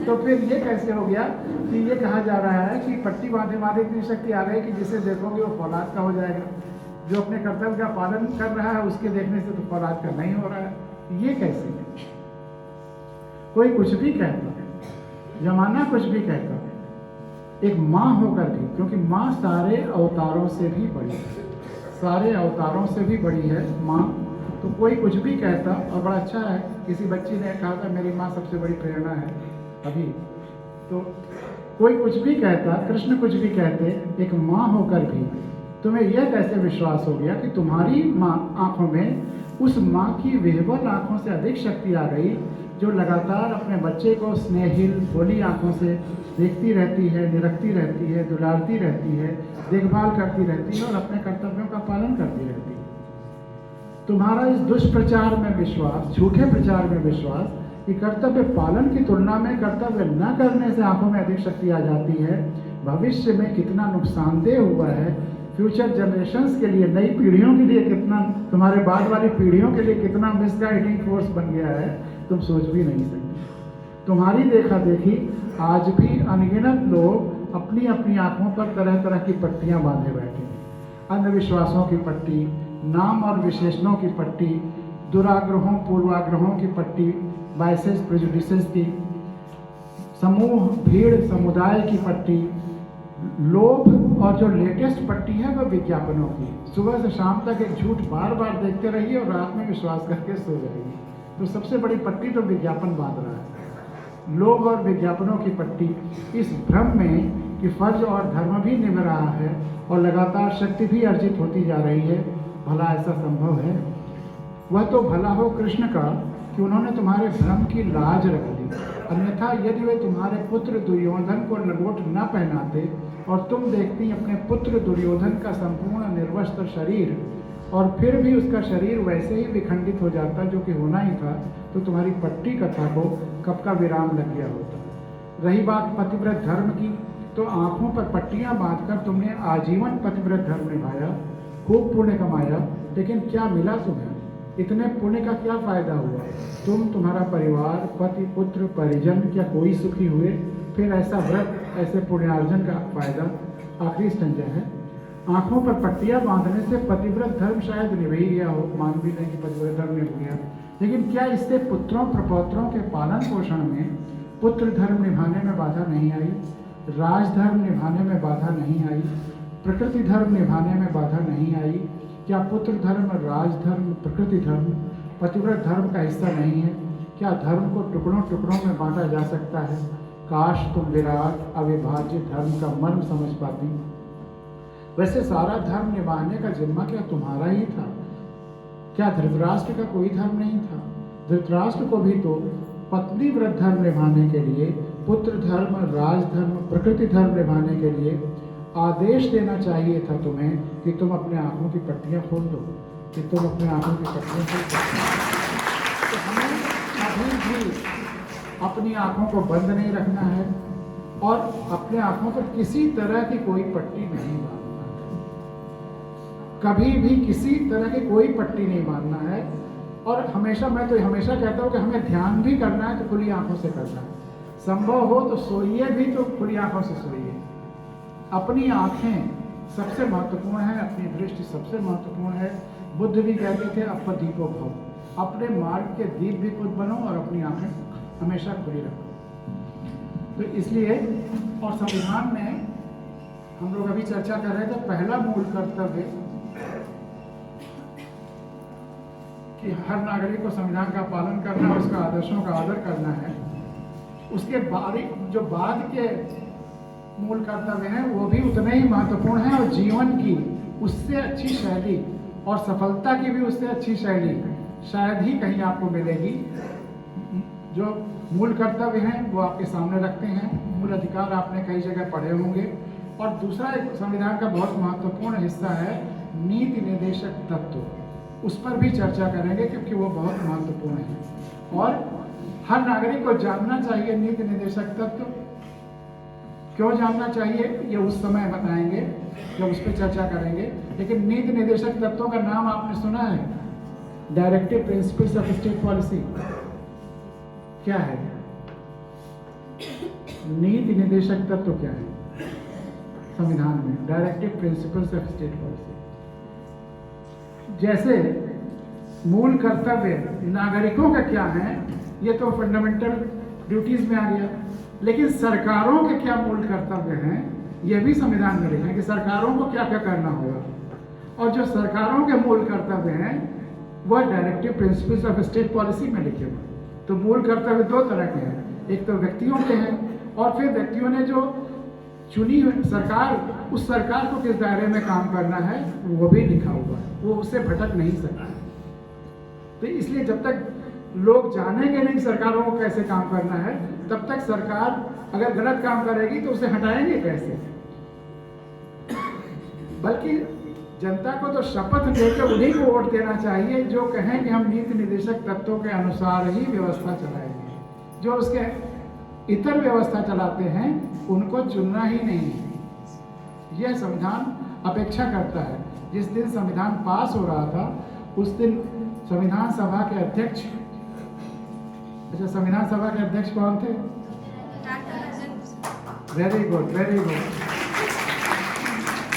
तो फिर ये कैसे हो गया कि ये कहा जा रहा है कि पट्टी बांधे बांधे इतनी शक्ति आ गई कि जिसे देखोगे वो फौलाद का हो जाएगा। जो अपने कर्तव्य का पालन कर रहा है उसके देखने से तो फौलाद का नहीं हो रहा है। ये कैसे है? कोई कुछ भी कहता है, जमाना कुछ भी कहता है, एक माँ होकर भी, क्योंकि माँ सारे अवतारों से भी बड़ी है, सारे अवतारों से भी बड़ी है माँ। तो कोई कुछ भी कहता, और बड़ा अच्छा है, किसी बच्ची ने कहा था मेरी माँ सबसे बड़ी प्रेरणा है अभी। तो कोई कुछ भी कहता, कृष्ण कुछ भी कहते, एक माँ होकर भी तुम्हें यह कैसे विश्वास हो गया कि तुम्हारी माँ आंखों में उस माँ की विह्वल आंखों से अधिक शक्ति आ गई जो लगातार अपने बच्चे को स्नेहिल भोली आंखों से देखती रहती है, निरखती रहती है, दुलारती रहती है, देखभाल करती रहती है और अपने कर्तव्यों का पालन करती रहती है। तुम्हारा इस दुष्प्रचार में विश्वास, झूठे प्रचार में विश्वास कि कर्तव्य पालन की तुलना में कर्तव्य न करने से आंखों में अधिक शक्ति आ जाती है, भविष्य में कितना नुकसानदेह हुआ है, फ्यूचर जनरेशन्स के लिए, नई पीढ़ियों के लिए कितना, तुम्हारे बाद वाली पीढ़ियों के लिए कितना मिसगाइडिंग फोर्स बन गया है, तुम सोच भी नहीं सकते। तुम्हारी देखा देखी आज भी अनगिनत लोग अपनी अपनी आंखों पर तरह तरह की पट्टियां बांधे बैठे हैं। अंधविश्वासों की पट्टी, नाम और विशेषणों की पट्टी, दुराग्रहों पूर्वाग्रहों की पट्टी, बायसेस प्रेजुडिसेस की, समूह भीड़ समुदाय की पट्टी, लोभ, और जो लेटेस्ट पट्टी है वह विज्ञापनों की। सुबह से शाम तक एक झूठ बार बार देखते रहिए और रात में विश्वास करके सो जाइए। तो सबसे बड़ी पट्टी तो विज्ञापन बांध रहा है। लोभ और विज्ञापनों की पट्टी, इस भ्रम में कि फर्ज और धर्म भी निभ रहा है और लगातार शक्ति भी अर्जित होती जा रही है। भला ऐसा संभव है? वह तो भला हो कृष्ण का कि उन्होंने तुम्हारे भ्रम की लाज रख ली। अन्यथा यदि वे तुम्हारे पुत्र दुर्योधन को लंगोट न पहनाते और तुम देखती अपने पुत्र दुर्योधन का संपूर्ण निर्वस्त्र शरीर और फिर भी उसका शरीर वैसे ही विखंडित हो जाता जो कि होना ही था, तो तुम्हारी पट्टी कथा को कब का विराम लग गया होता। रही बात पतिव्रत धर्म की, तो आंखों पर पट्टियां बांधकर तुमने आजीवन पतिव्रत धर्म निभाया, खूब पुण्य कमाया, लेकिन क्या मिला तुम्हें? इतने पुण्य का क्या फायदा हुआ? तुम, तुम्हारा परिवार, पति, पुत्र, परिजन, क्या कोई सुखी हुए? फिर ऐसा व्रत, ऐसे पुण्यार्जन का फायदा? आखिरी संजय है, आंखों पर पट्टियां बांधने से पतिव्रत धर्म शायद निभ ही गया हो, मान भी लें कि पतिव्रत धर्म निभ गया, लेकिन क्या इससे पुत्रों प्रपौत्रों के पालन पोषण में पुत्र धर्म निभाने में बाधा नहीं आई? राजधर्म निभाने में बाधा नहीं आई? प्रकृति धर्म निभाने में बाधा नहीं आई? क्या पुत्र धर्म, राजधर्म, प्रकृति धर्म पतिव्रत धर्म का हिस्सा नहीं है? क्या धर्म को टुकड़ों टुकड़ों में बांटा जा सकता है? काश तुम विराट अविभाज्य धर्म का मर्म समझ पाती। वैसे सारा धर्म निभाने का जिम्मा क्या तुम्हारा ही था? क्या धृतराष्ट्र का कोई धर्म नहीं था? धृतराष्ट्र को भी तो पत्नी व्रत धर्म निभाने के लिए, पुत्र धर्म, राजधर्म, प्रकृति धर्म निभाने के लिए आदेश देना चाहिए था तुम्हें कि तुम अपने आंखों की पट्टियां खोल दो, कि तुम अपने आंखों की पट्टियां खोल दो। तो कभी भी अपनी आंखों को बंद नहीं रखना है और अपने आंखों पर किसी तरह की कोई पट्टी नहीं बांधना है। कभी भी किसी तरह की कोई पट्टी नहीं बांधना है। और हमेशा, मैं तो हमेशा कहता हूँ कि हमें ध्यान भी करना है तो खुली आंखों से करना है। संभव हो तो सोइए भी तो खुली आंखों से सोइए। अपनी आंखें सबसे महत्वपूर्ण है, अपनी दृष्टि सबसे महत्वपूर्ण है। बुद्ध भी कहते थे अपदीपो भव, अपने मार्ग के दीप भी खुद बनो और अपनी आंखें हमेशा खुली रखो। तो इसलिए, और संविधान में हम लोग अभी चर्चा कर रहे थे, पहला मूल कर्तव्य कि हर नागरिक को संविधान का पालन करना और उसका आदर्शों का आदर करना है। उसके जो बाद के मूल कर्तव्य हैं वो भी उतने ही महत्वपूर्ण हैं और जीवन की उससे अच्छी शैली और सफलता की भी उससे अच्छी शैली शायद ही कहीं आपको मिलेगी। जो मूल कर्तव्य हैं वो आपके सामने रखते हैं, मूल अधिकार आपने कई जगह पढ़े होंगे। और दूसरा एक संविधान का बहुत महत्वपूर्ण हिस्सा है नीति निर्देशक तत्व, उस पर भी चर्चा करेंगे क्योंकि वो बहुत महत्वपूर्ण है और हर नागरिक को जानना चाहिए नीति निर्देशक तत्व। क्यों जानना चाहिए ये उस समय बताएंगे जब उस पर चर्चा करेंगे। लेकिन नीति निर्देशक तत्वों का नाम आपने सुना है, directive principles of state policy. क्या है नीति निर्देशक तत्व? क्या है संविधान में? Directive principles of state policy. जैसे मूल कर्तव्य नागरिकों का क्या है, ये तो फंडामेंटल ड्यूटीज में आ गया। लेकिन सरकारों के क्या मूल कर्तव्य हैं, ये भी संविधान में लिखा है कि सरकारों को क्या क्या करना होगा। और जो सरकारों के मूल कर्तव्य हैं वह directive principles of state policy में लिखे हुए। तो मूल कर्तव्य दो तरह के हैं, एक तो व्यक्तियों के हैं और फिर व्यक्तियों ने जो चुनी हुई सरकार, उस सरकार को किस दायरे में काम करना है वो भी लिखा हुआ है, वो उससे भटक नहीं सकता। तो इसलिए जब तक लोग जानेंगे नहीं सरकारों को कैसे काम करना है, तब तक सरकार अगर गलत काम करेगी तो उसे हटाएंगे कैसे। बल्कि जनता को तो शपथ देकर उन्हीं को वोट देना चाहिए जो कहें कि हम नीति निर्देशक तत्वों के अनुसार ही व्यवस्था चलाएंगे। जो उसके इतर व्यवस्था चलाते हैं उनको चुनना ही नहीं है। यह संविधान अपेक्षा करता है। जिस दिन संविधान पास हो रहा था उस दिन संविधान सभा के अध्यक्ष, अच्छा संविधान सभा के अध्यक्ष कौन थे? Very good, very good.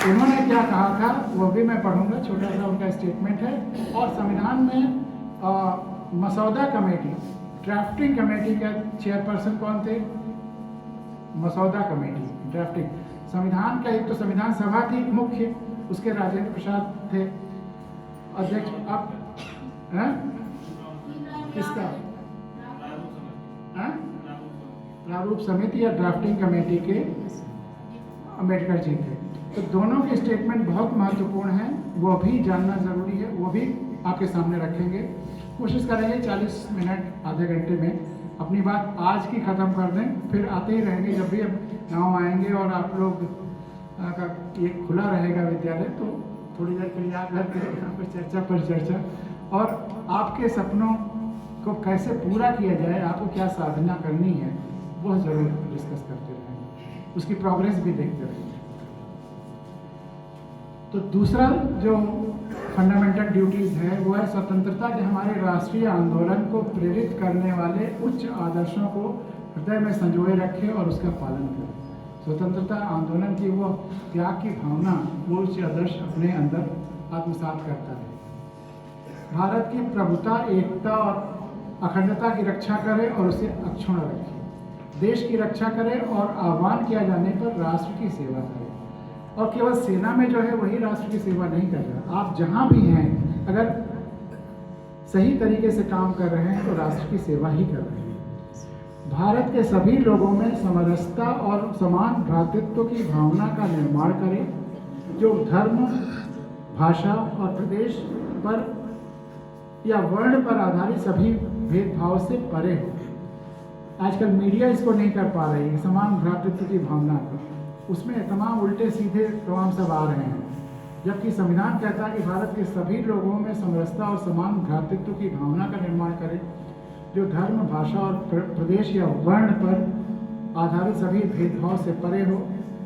उन्होंने क्या कहा था वो भी मैं पढ़ूंगा, छोटा सा उनका स्टेटमेंट है। और संविधान में मसौदा कमेटी, ड्राफ्टिंग कमेटी का चेयरपर्सन कौन थे? मसौदा कमेटी, ड्राफ्टिंग। संविधान का एक तो संविधान सभा थी मुख्य, उसके राजेंद्र प्रसाद थे अध्यक्ष। अब किसका? प्रारूप समिति या ड्राफ्टिंग कमेटी के अम्बेडकर जी थे। तो दोनों के स्टेटमेंट बहुत महत्वपूर्ण हैं, वो भी जानना जरूरी है, वो भी आपके सामने रखेंगे। कोशिश करेंगे 40 मिनट आधे घंटे में अपनी बात आज की ख़त्म कर दें, फिर आते ही रहेंगे। जब भी अब गाँव आएंगे और आप लोग का ये खुला रहेगा विद्यालय, तो थोड़ी देर के लिए आप घर के यहाँ पर चर्चा पर चर्चा, और आपके सपनों को कैसे पूरा किया जाए, आपको क्या साधना करनी है, वो ज़रूर डिस्कस करते रहेंगे, उसकी प्रोग्रेस भी देखते रहेंगे। तो दूसरा जो फंडामेंटल ड्यूटीज़ है वो है स्वतंत्रता के हमारे राष्ट्रीय आंदोलन को प्रेरित करने वाले उच्च आदर्शों को हृदय में संजोए रखे और उसका पालन करें। स्वतंत्रता आंदोलन की वो त्याग की भावना, वो उच्च आदर्श अपने अंदर आत्मसात करता है। भारत की प्रभुता, एकता और अखंडता की रक्षा करे और उसे अक्षुण्ण रखे। देश की रक्षा करे और आह्वान किया जाने पर राष्ट्र की सेवा करे। और केवल सेना में जो है वही राष्ट्र की सेवा नहीं कर रहा, आप जहाँ भी हैं अगर सही तरीके से काम कर रहे हैं तो राष्ट्र की सेवा ही कर रहे हैं। भारत के सभी लोगों में समरसता और समान भ्रातृत्व की भावना का निर्माण करें, जो धर्म, भाषा और प्रदेश पर या वर्ण पर आधारित सभी भेदभाव से परे हो। आजकल मीडिया इसको नहीं कर पा रही है, समान भ्रातृत्व की भावना को, उसमें तमाम उल्टे सीधे तमाम सब आ रहे हैं। जबकि संविधान कहता है कि भारत के सभी लोगों में समरसता और समान भ्रातृत्व की भावना का निर्माण करें, जो धर्म, भाषा और प्रदेश या वर्ण पर आधारित सभी भेदभाव से परे हो,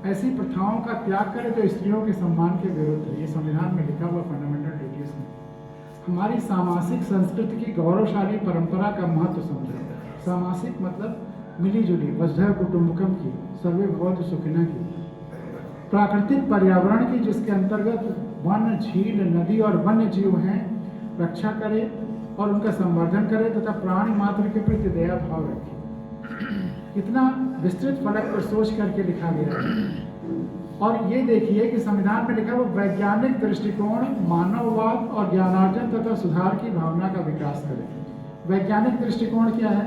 ऐसी प्रथाओं का त्याग करे जो स्त्रियों के सम्मान के विरुद्ध है। ये संविधान में लिखा हुआ फंडामेंटल ड्यूटीज में। हमारी सामाजिक संस्कृति की गौरवशाली परंपरा का महत्व समझे। सामाजिक मतलब मिलीजुली, वसुधैव कुटुंबकम की, सर्वे भवन्तु सुखिनः की, प्राकृतिक पर्यावरण की, जिसके अंतर्गत वन, झील, नदी और वन्य जीव हैं, रक्षा करे और उनका संवर्धन करे तथा प्राणी मात्र के प्रति दया भाव रखे। इतना विस्तृत फलक पर सोच करके लिखा गया है। और ये देखिए कि संविधान में लिखा वो वैज्ञानिक दृष्टिकोण, मानववाद और ज्ञानार्जन तथा सुधार की भावना का विकास करे। वैज्ञानिक दृष्टिकोण क्या है?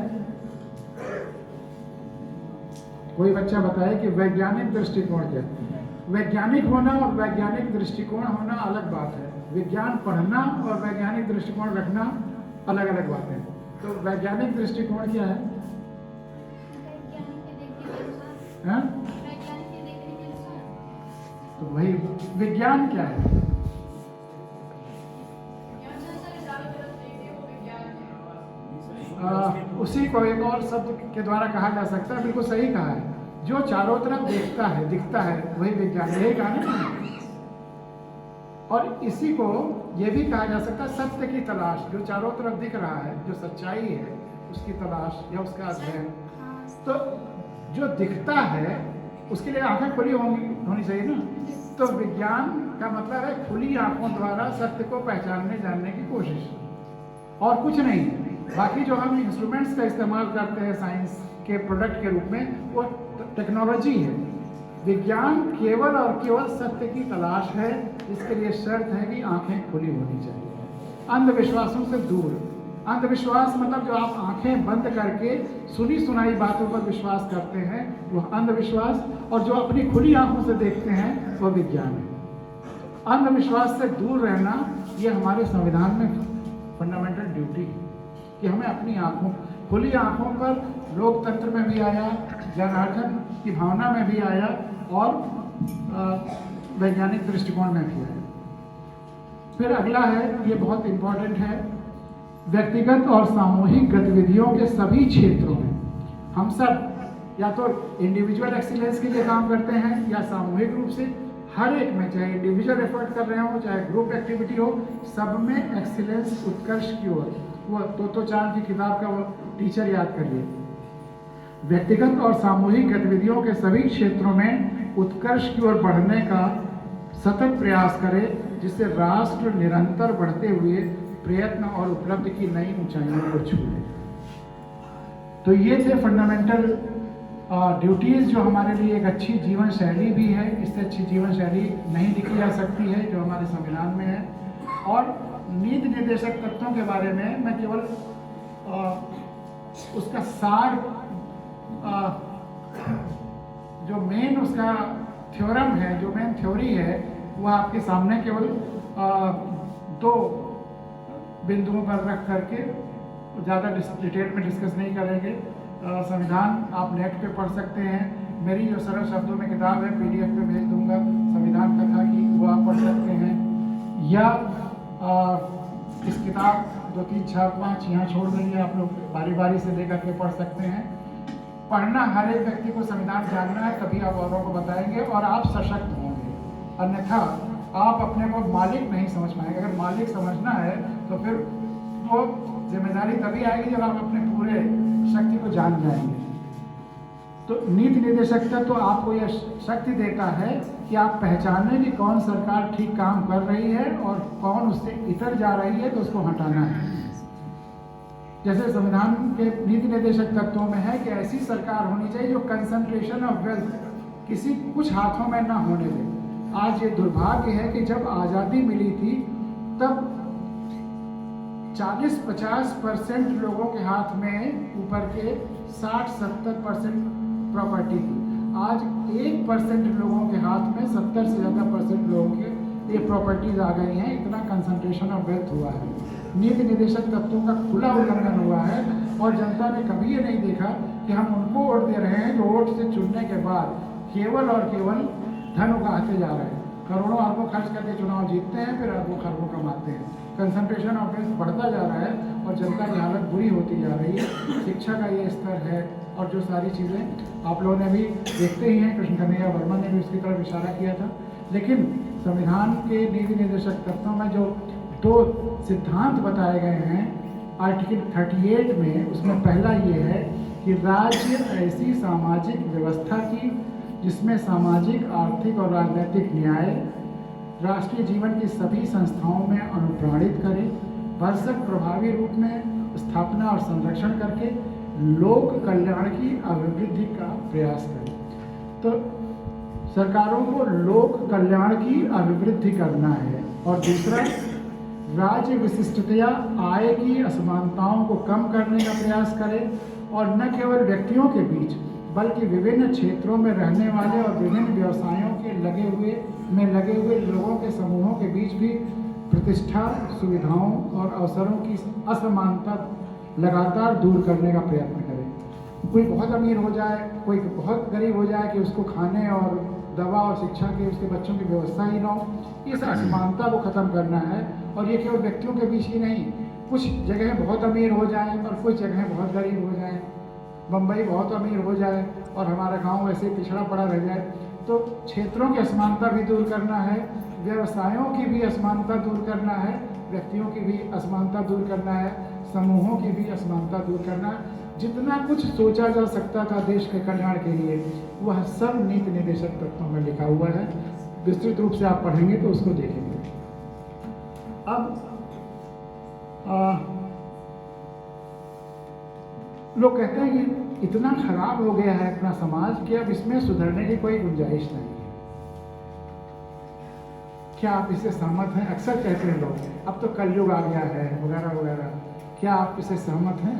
कोई बच्चा बताए कि वैज्ञानिक दृष्टिकोण क्या है? वैज्ञानिक होना और वैज्ञानिक दृष्टिकोण होना अलग बात है। विज्ञान पढ़ना और वैज्ञानिक दृष्टिकोण रखना अलग अलग बात है। तो वैज्ञानिक दृष्टिकोण क्या है? हाँ? तो वही विज्ञान क्या है? उसी को एक और शब्द के द्वारा कहा जा सकता है, बिल्कुल सही कहा है, जो चारों तरफ देखता है, दिखता है, वही विज्ञान। यही कहा ना। और इसी को ये भी कहा जा सकता है सत्य की तलाश, जो चारों तरफ दिख रहा है, जो सच्चाई है उसकी तलाश या उसका अध्ययन। तो जो दिखता है उसके लिए आंखें खुली होनी चाहिए ना। तो विज्ञान का मतलब है खुली आंखों द्वारा सत्य को पहचानने जानने की कोशिश, और कुछ नहीं। बाकी जो हम इंस्ट्रूमेंट्स का इस्तेमाल करते हैं साइंस के प्रोडक्ट के रूप में, वो टेक्नोलॉजी है। विज्ञान केवल और केवल सत्य की तलाश है, जिसके लिए शर्त है कि आंखें खुली होनी चाहिए। अंधविश्वासों से दूर। अंधविश्वास मतलब जो आप आंखें बंद करके सुनी सुनाई बातों पर विश्वास करते हैं, वह अंधविश्वास, और जो अपनी खुली आंखों से देखते हैं वह विज्ञान है। अंधविश्वास से दूर रहना ये हमारे संविधान में फंडामेंटल ड्यूटी है कि हमें अपनी आंखों, खुली आंखों पर लोकतंत्र में भी आया, जनार्दन की भावना में भी आया, और वैज्ञानिक दृष्टिकोण में भी आया। फिर अगला है, ये बहुत इंपॉर्टेंट है, व्यक्तिगत और सामूहिक गतिविधियों के सभी क्षेत्रों में हम सब या तो इंडिविजुअल एक्सीलेंस के लिए काम करते हैं या सामूहिक रूप से, हर एक में, चाहे इंडिविजुअल एफर्ट कर रहे हो चाहे ग्रुप एक्टिविटी हो, सब में एक्सीलेंस, उत्कर्ष की ओर। वो तो चांद की किताब का वो टीचर याद करिए। व्यक्तिगत और सामूहिक गतिविधियों के सभी क्षेत्रों में उत्कर्ष की ओर बढ़ने का सतत प्रयास करे, जिससे राष्ट्र निरंतर बढ़ते हुए प्रयत्न और उपलब्धि की नई ऊंचाइयों को छू ले। तो ये थे फंडामेंटल ड्यूटीज, जो हमारे लिए एक अच्छी जीवन शैली भी है। इससे अच्छी जीवन शैली नहीं लिखी जा सकती है, जो हमारे संविधान में है। और नीति निर्देशक तत्वों के बारे में मैं केवल उसका सार, जो मेन उसका थ्योरम है, जो मेन थ्योरी है, वह आपके सामने केवल दो बिंदुओं पर रख करके ज़्यादा डिटेल में डिस्कस नहीं करेंगे। संविधान आप नेट पे पढ़ सकते हैं। मेरी जो सरल शब्दों में किताब है PDF पे भेज दूंगा, संविधान कथा की, वो आप पढ़ सकते हैं। या इस किताब 2, 3, 4, 5 यहाँ छोड़ देंगे, आप लोग बारी बारी से लेकर के पढ़ सकते हैं। पढ़ना हर एक व्यक्ति को संविधान जानना है, तभी आप औरों को बताएंगे और आप सशक्त होंगे। अन्यथा आप अपने को मालिक नहीं समझ पाएंगे। अगर मालिक समझना है तो फिर वो जिम्मेदारी तभी आएगी जब आप अपने पूरे शक्ति को जान जाएंगे। तो नीति निर्देशक तो आपको यह शक्ति देता है कि आप पहचानें कि कौन सरकार ठीक काम कर रही है और कौन उससे इतर जा रही है, तो उसको हटाना है। जैसे संविधान के नीति निर्देशक तत्वों में है कि ऐसी सरकार होनी चाहिए जो कंसंट्रेशन ऑफ वेल्थ किसी कुछ हाथों में ना होने दे। आज ये दुर्भाग्य है कि जब आज़ादी मिली थी तब 40-50% लोगों के हाथ में ऊपर के 60-70% प्रॉपर्टी थी। आज 1% लोगों के हाथ में 70 से ज़्यादा % लोगों के ये प्रॉपर्टीज आ गई हैं। इतना कंसंट्रेशन ऑफ वेल्थ हुआ है। नीति निर्देशक तत्वों का खुला उल्लंघन हुआ है और जनता ने कभी ये नहीं देखा कि हम उनको वोट दे रहे हैं जो वोट से चुनने के बाद केवल और केवल धन उगाहते जा रहे हैं, करोड़ों अरबों खर्च करके चुनाव जीतते हैं, फिर अरबों खरबों कमाते हैं। कंसंट्रेशन ऑफ वेल्थ बढ़ता जा रहा है और जनता की हालत बुरी होती जा रही है। शिक्षा का ये स्तर है और जो सारी चीज़ें आप लोगों ने भी देखते ही हैं, कृष्ण कन्हैया वर्मा ने भी उसकी तरफ इशारा किया था। लेकिन संविधान के नीति निर्देशक तत्वों में जो 2 सिद्धांत बताए गए हैं आर्टिकल 38 में, उसमें पहला ये है कि राज्य ऐसी सामाजिक व्यवस्था की जिसमें सामाजिक, आर्थिक और राजनीतिक न्याय राष्ट्रीय जीवन की सभी संस्थाओं में अनुप्राणित करे, भरसक प्रभावी रूप में स्थापना और संरक्षण करके लोक कल्याण की अभिवृद्धि का प्रयास करे। तो सरकारों को लोक कल्याण की अभिवृद्धि करना है। और दूसरा, राज्य विशिष्टतया आय की असमानताओं को कम करने का प्रयास करे और न केवल व्यक्तियों के बीच बल्कि विभिन्न क्षेत्रों में रहने वाले और विभिन्न व्यवसायों के लगे हुए लोगों के समूहों के बीच भी प्रतिष्ठा, सुविधाओं और अवसरों की असमानता लगातार दूर करने का प्रयत्न करें। कोई बहुत अमीर हो जाए, कोई बहुत गरीब हो जाए कि उसको खाने और दवा और शिक्षा की उसके बच्चों की व्यवस्था ही ना हो, इस असमानता को ख़त्म करना है। और ये केवल व्यक्तियों के बीच ही नहीं, कुछ जगह बहुत अमीर हो जाएं और कुछ जगह बहुत गरीब हो जाएं। बम्बई बहुत अमीर हो जाए और हमारा गांव वैसे पिछड़ा पड़ा रह जाए। तो क्षेत्रों की असमानता भी दूर करना है, व्यवसायों की भी असमानता दूर करना है, व्यक्तियों की भी असमानता दूर करना है, समूहों की भी असमानता दूर करना है। जितना कुछ सोचा जा सकता था देश के कल्याण के लिए, वह सब नीति निर्देशक तत्वों में लिखा हुआ है। विस्तृत रूप से आप पढ़ेंगे तो उसको देखेंगे। अब लोग कहते हैं कि इतना खराब हो गया है अपना समाज कि अब इसमें सुधरने की कोई गुंजाइश नहीं है। क्या आप इससे सहमत हैं? अक्सर कहते हैं लोग, अब तो कलयुग आ गया है वगैरह वगैरह। क्या आप इससे सहमत हैं?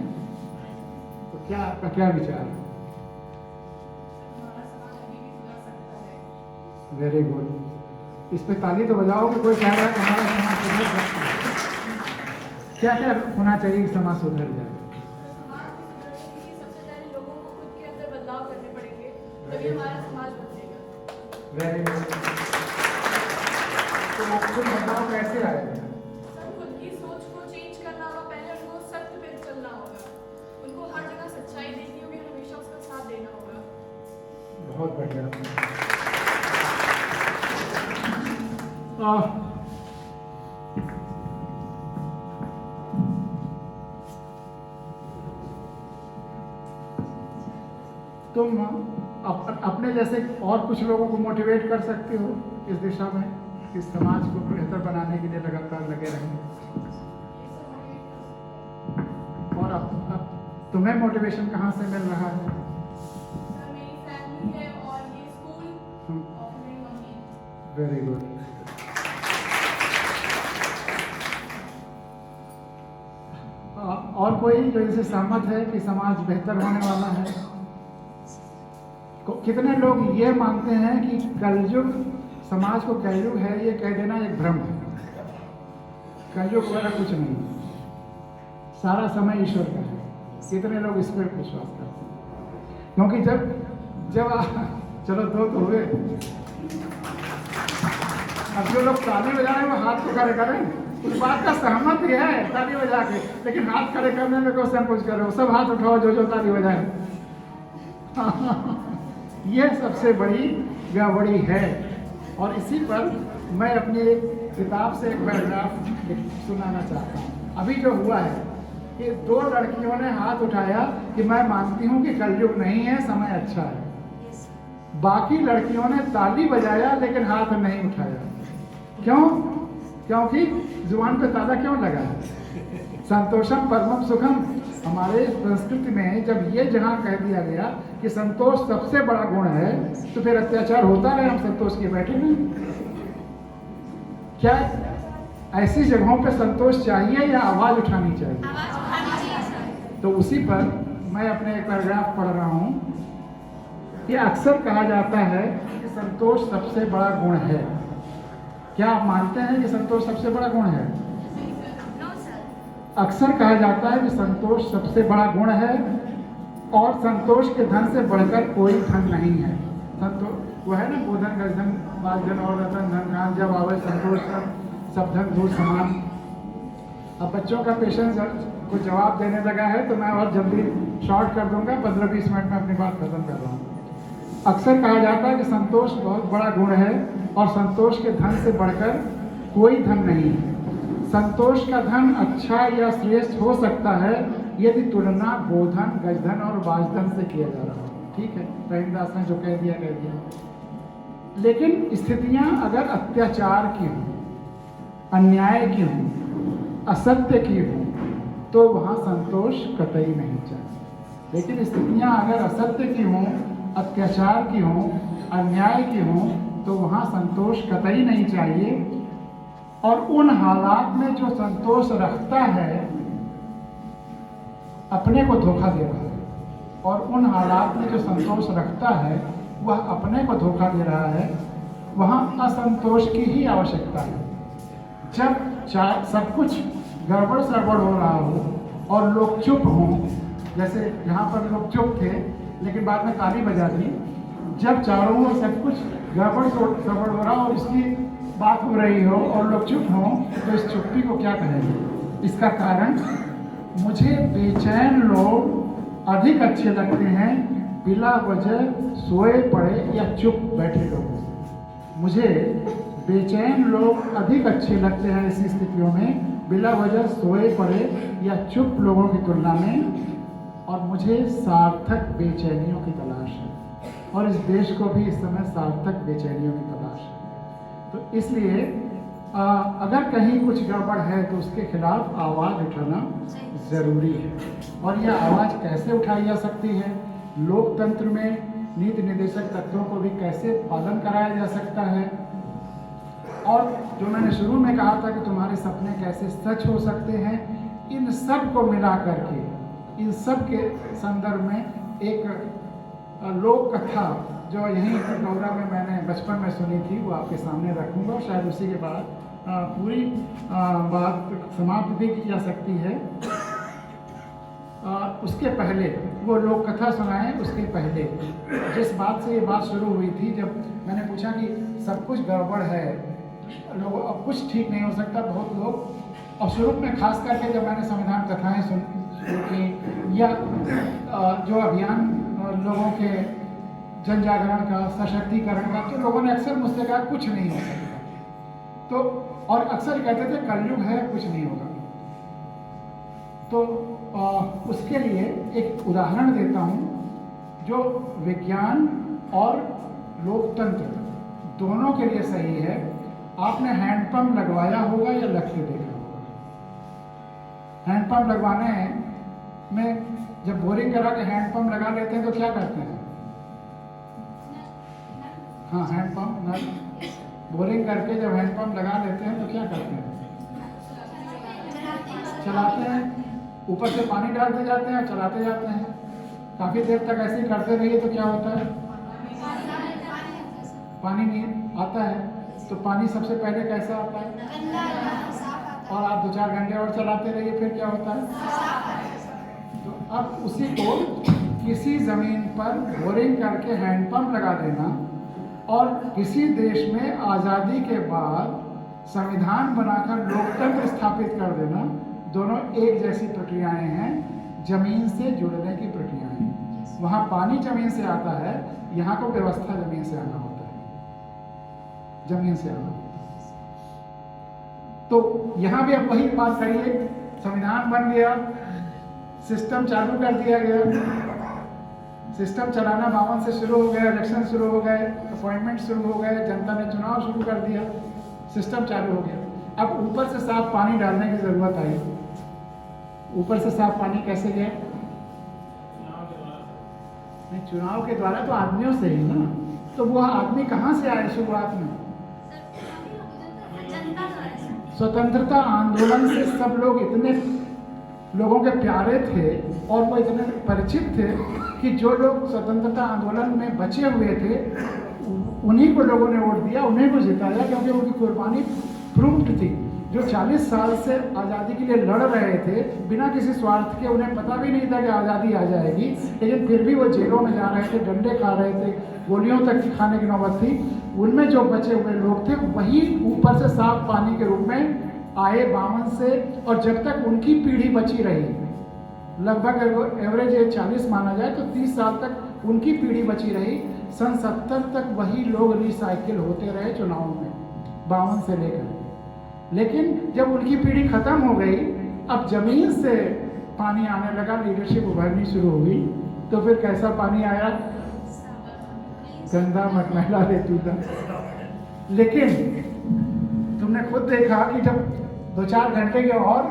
तो क्या आपका क्या विचार है? Very good. इस पे ताली तो बजाओगे। कोई कह रहा है कि हमारा समाज सुधर सकता है। क्या क्या होना चाहिए कि समाज सुधर जाए? Very good. तो खुद बदलाव कैसे आएगा? सर, खुद की सोच को चेंज करना होगा। पहले उनको सत्य पे चलना होगा, उनको हर जगह सच्चाई देखनी होगी, हमेशा उसका साथ देना होगा। बहुत बढ़िया। तुम अपने जैसे और कुछ लोगों को मोटिवेट कर सकते हो इस दिशा में, इस समाज को बेहतर बनाने के लिए लगातार लगे रहें। और अब तुम्हें मोटिवेशन कहाँ से मिल रहा है? सर, मेरी फैमिली है और ये स्कूल और मेरी मम्मी। Very good. और कोई जो इनसे सहमत है कि समाज बेहतर होने वाला है? कितने लोग ये मानते हैं कि कलयुग, समाज को कलयुग है ये कह देना एक भ्रम है। कलयुग वगैरह कुछ नहीं, सारा समय ईश्वर का है। कितने लोग इस पर विश्वास करते हैं? क्योंकि जब चलो दो तो हुए, अब जो लोग ताली बजा रहे हैं वो हाथ को खड़े करें, उस बात का सहमत ही है ताली बजा के, लेकिन हाथ खड़े करने में क्यों संकोच कर रहे हो? सब हाथ उठाओ जो ताली बजाए। यह सबसे बड़ी गड़बड़ी है। और इसी पर मैं अपनी एक किताब से एक पैराग्राफ सुनाना चाहता हूँ। अभी जो हुआ है कि 2 लड़कियों ने हाथ उठाया कि मैं मानती हूँ कि कलयुग नहीं है, समय अच्छा है। बाकी लड़कियों ने ताली बजाया लेकिन हाथ नहीं उठाया। क्यों? क्योंकि जुबान पे ताला क्यों लगा है? संतोषम परमम सुखम। हमारे संस्कृति में जब ये जहाँ कह दिया गया कि संतोष सबसे बड़ा गुण है, तो फिर अत्याचार होता रहे, हम संतोष के बैठे नहीं। क्या ऐसी जगहों पे संतोष चाहिए या आवाज उठानी चाहिए? आवाज उठानी चाहिए सर। तो उसी पर मैं अपने एक पैराग्राफ पढ़ रहा हूँ। ये अक्सर कहा जाता है कि संतोष सबसे बड़ा गुण है। क्या आप मानते हैं कि संतोष सबसे बड़ा गुण है? No sir. अक्सर कहा जाता है कि संतोष सबसे बड़ा गुण है और संतोष के धन से बढ़कर कोई धन नहीं है। संतोष वो है ना, गोधन गर्धन बालधन और रतन धन खान, जब आवे संतोष सब धन धूल समान। अब बच्चों का पेशेंस को जवाब देने लगा है तो मैं और जल्दी शॉर्ट कर दूंगा, 15-20 मिनट में अपनी बात खत्म कर रहा हूँ। अक्सर कहा जाता है कि संतोष बहुत बड़ा गुण है और संतोष के धन से बढ़कर कोई धन नहीं है। संतोष का धन अच्छा या श्रेष्ठ हो सकता है यदि तुलना गोधन, गजधन और बाजधन से किया जा रहा हो। ठीक है, रहीमदास ने जो कह दिया। लेकिन स्थितियां अगर अत्याचार की हों, अन्याय की हों, असत्य की हों, तो वहाँ संतोष कतई नहीं चाहिए। लेकिन स्थितियां अगर असत्य की हों, अत्याचार की हों, अन्याय की हों, तो वहाँ संतोष कतई नहीं चाहिए। और उन हालात में जो संतोष रखता है अपने को धोखा दे रहा है, और उन हालात में जो संतोष रखता है वह अपने को धोखा दे रहा है। वहाँ असंतोष की ही आवश्यकता है। जब सब कुछ गड़बड़ सड़बड़ हो रहा हो और लोग चुप हों, जैसे यहाँ पर लोग चुप थे लेकिन बाद में ताली बजा दी, जब चारों ओर सब कुछ गड़बड़ सड़बड़ हो रहा हो और इसकी बात हो रही हो और लोग चुप हों, तो इस चुप्पी को क्या कहेंगे? इसका कारण, मुझे बेचैन लोग अधिक अच्छे लगते हैं बिला वजह सोए पड़े या चुप बैठे लोगों से। मुझे बेचैन लोग अधिक अच्छे लगते हैं ऐसी स्थितियों में बिला वजह सोए पड़े या चुप लोगों की तुलना में। और मुझे सार्थक बेचैनियों की तलाश है, और इस देश को भी इस समय सार्थक बेचैनियों की तलाश है। तो इसलिए अगर कहीं कुछ गड़बड़ है तो उसके खिलाफ आवाज़ उठाना ज़रूरी है। और यह आवाज़ कैसे उठाई जा सकती है? लोकतंत्र में नीति निर्देशक तत्वों को भी कैसे पालन कराया जा सकता है? और जो मैंने शुरू में कहा था कि तुम्हारे सपने कैसे सच हो सकते हैं, इन सब को मिला करके, इन सब के संदर्भ में एक लोक कथा जो यहीं कटौरा में मैंने बचपन में सुनी थी वो आपके सामने रखूँगा। शायद उसी के बाद पूरी बात समाप्त भी की जा सकती है। उसके पहले वो लोक कथा सुनाएं, उसके पहले जिस बात से ये बात शुरू हुई थी, जब मैंने पूछा कि सब कुछ गड़बड़ है, लोग अब कुछ ठीक नहीं हो सकता, बहुत लोग, और शुरू में खास करके जब मैंने संविधान कथाएं शुरू की या जो अभियान लोगों के जन जागरण का, सशक्तिकरण का, तो लोगों ने अक्सर मुझसे कहा कुछ नहीं हो सकता। तो और अक्सर कहते थे कलयुग है, कुछ नहीं होगा। तो उसके लिए एक उदाहरण देता हूँ जो विज्ञान और लोकतंत्र दोनों के लिए सही है। आपने हैंडपंप लगवाया होगा या लग के देखा होगा? हैंडपंप लगवाने में जब बोरिंग करा के हैंडपंप लगा लेते हैं तो क्या करते हैं? हाँ, हैंडपंप नल बोरिंग करके जब हैंडपंप लगा लेते हैं तो क्या करते हैं? चलाते हैं, ऊपर से पानी डालते जाते हैं, चलाते जाते हैं। काफ़ी देर तक ऐसे ही करते रहिए तो क्या होता है? पानी नहीं आता है। तो पानी सबसे पहले कैसा आता है? और आप 2-4 घंटे और चलाते रहिए, फिर क्या होता है? तो अब उसी को किसी ज़मीन पर बोरिंग करके हैंडपंप लगा देना और किसी देश में आज़ादी के बाद संविधान बनाकर लोकतंत्र स्थापित कर देना, दोनों एक जैसी प्रक्रियाएं हैं, जमीन से जुड़ने की प्रक्रियाएं हैं। वहाँ पानी जमीन से आता है, यहाँ को व्यवस्था जमीन से आना होता है, जमीन से आना होता है। तो यहाँ भी अब वही बात करिए, संविधान बन गया, सिस्टम चालू कर दिया गया, सिस्टम चलाना 52 से शुरू हो गया, इलेक्शन शुरू हो गए, अपॉइंटमेंट शुरू हो गए, जनता ने चुनाव शुरू कर दिया, सिस्टम चालू हो गया। अब ऊपर से साफ पानी डालने की जरूरत आई। ऊपर से साफ पानी कैसे गया? नहीं, चुनाव के द्वारा तो आदमियों से ही ना। तो वो आदमी कहाँ से आए शुरुआत में? स्वतंत्रता आंदोलन से सब लोग इतने लोगों के प्यारे थे और वो इतने परिचित थे कि जो लोग स्वतंत्रता आंदोलन में बचे हुए थे उन्हीं को लोगों ने वोट दिया, उन्हीं को जिताया, क्योंकि उनकी कुर्बानी प्रूफ्ड थी। जो 40 साल से आज़ादी के लिए लड़ रहे थे बिना किसी स्वार्थ के, उन्हें पता भी नहीं था कि आज़ादी आ जाएगी, लेकिन फिर भी वो जेलों में जा रहे थे, डंडे खा रहे थे, गोलियों तक की खाने की नौबत थी। उनमें जो बचे हुए लोग थे वही ऊपर से साफ पानी के रूप में आए 52 से, और जब तक उनकी पीढ़ी बची रही, लगभग एवरेज एज 40 माना जाए तो 30 साल तक उनकी पीढ़ी बची रही। सन 70 तक वही लोग रिसाइकिल होते रहे चुनाव में, 52 से लेकर। लेकिन जब उनकी पीढ़ी खत्म हो गई, अब जमीन से पानी आने लगा, लीडरशिप उभरनी शुरू हुई, तो फिर कैसा पानी आया? गंदा मटमैला रेतूदा। लेकिन तुमने खुद देखा कि जब 2-4 घंटे की और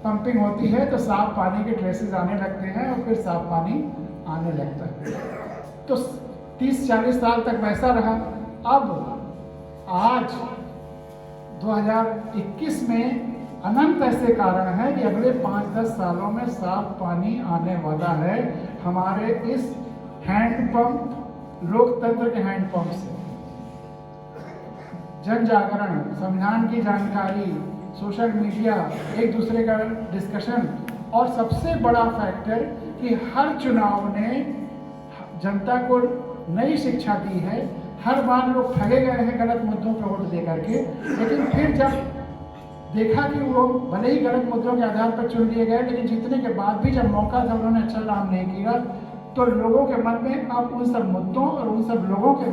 पंपिंग होती है तो साफ पानी के ट्रेसेस आने लगते हैं और फिर साफ पानी आने लगता है। तो 30-40 साल तक वैसा रहा। अब आज 2021 में अनंत ऐसे कारण है कि अगले 5-10 सालों में साफ पानी आने वाला है हमारे इस हैंडपंप, लोकतंत्र के हैंडपंप से। जन जागरण, संविधान की जानकारी, सोशल मीडिया, एक दूसरे का डिस्कशन, और सबसे बड़ा फैक्टर कि हर चुनाव ने जनता को नई शिक्षा दी है। हर बार लोग ठगे गए हैं गलत मुद्दों पर वोट दे करके, लेकिन फिर जब देखा कि वो भले ही गलत मुद्दों के आधार पर चुन लिए गए, लेकिन जीतने के बाद भी जब मौका था उन्होंने अच्छा काम नहीं किया, तो लोगों के मन में अब उन सब मुद्दों और उन सब लोगों के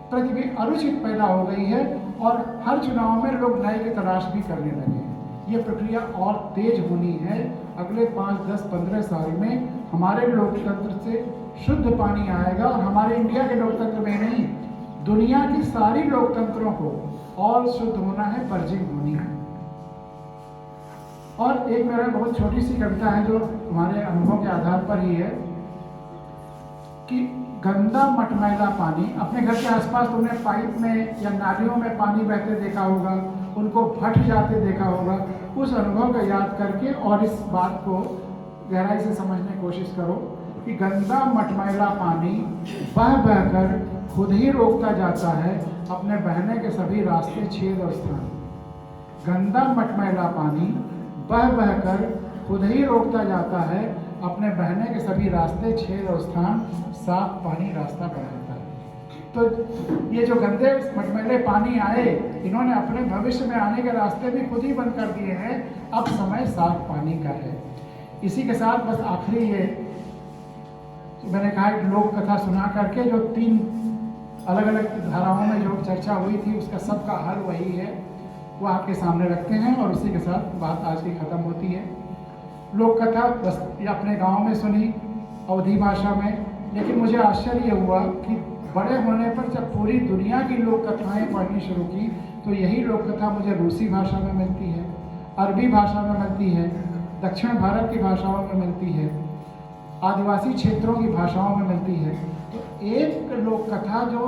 प्रति भी अरुचि पैदा हो गई है, और हर चुनाव में लोग नए की तलाश भी करने लगे हैं। ये प्रक्रिया और तेज होनी है। अगले 5, 10, 15 साल में हमारे लोकतंत्र से शुद्ध पानी आएगा, और हमारे इंडिया के लोकतंत्र में नहीं, दुनिया की सारी लोकतंत्रों को और शुद्ध होना है, पर्जिंग होनी है। और एक मेरा बहुत छोटी सी कविता है जो हमारे अनुभव के आधार पर ही है कि गंदा मटमैला पानी, अपने घर के आसपास तुमने पाइप में या नालियों में पानी बहते देखा होगा, उनको फट जाते देखा होगा। उस अनुभव को याद करके और इस बात को गहराई से समझने की कोशिश करो कि गंदा मटमैला पानी बह बहकर खुद ही रोकता जाता है अपने बहने के सभी रास्ते, छेद और स्थान। गंदा मटमैला पानी बह बहकर खुद ही रोकता जाता है अपने बहने के सभी रास्ते, छेद और स्थान। साफ पानी रास्ता बनाता है। तो ये जो गंदे मटमैले पानी आए, इन्होंने अपने भविष्य में आने के रास्ते भी खुद ही बंद कर दिए हैं। अब समय साफ पानी का है। इसी के साथ बस आखिरी ये मैंने कहा कि लोक कथा सुना करके जो 3 अलग अलग धाराओं में जो चर्चा हुई थी, उसका सबका हल वही है, वो आपके सामने रखते हैं, और उसी के साथ बात आज की खत्म होती है। लोक कथा बस ये अपने गांव में सुनी अवधी भाषा में, लेकिन मुझे आश्चर्य हुआ कि बड़े होने पर जब पूरी दुनिया की लोक कथाएँ पढ़नी शुरू की, तो यही लोक कथा मुझे रूसी भाषा में मिलती है, अरबी भाषा में मिलती है, दक्षिण भारत की भाषाओं में मिलती है, आदिवासी क्षेत्रों की भाषाओं में मिलती है। तो एक लोक कथा जो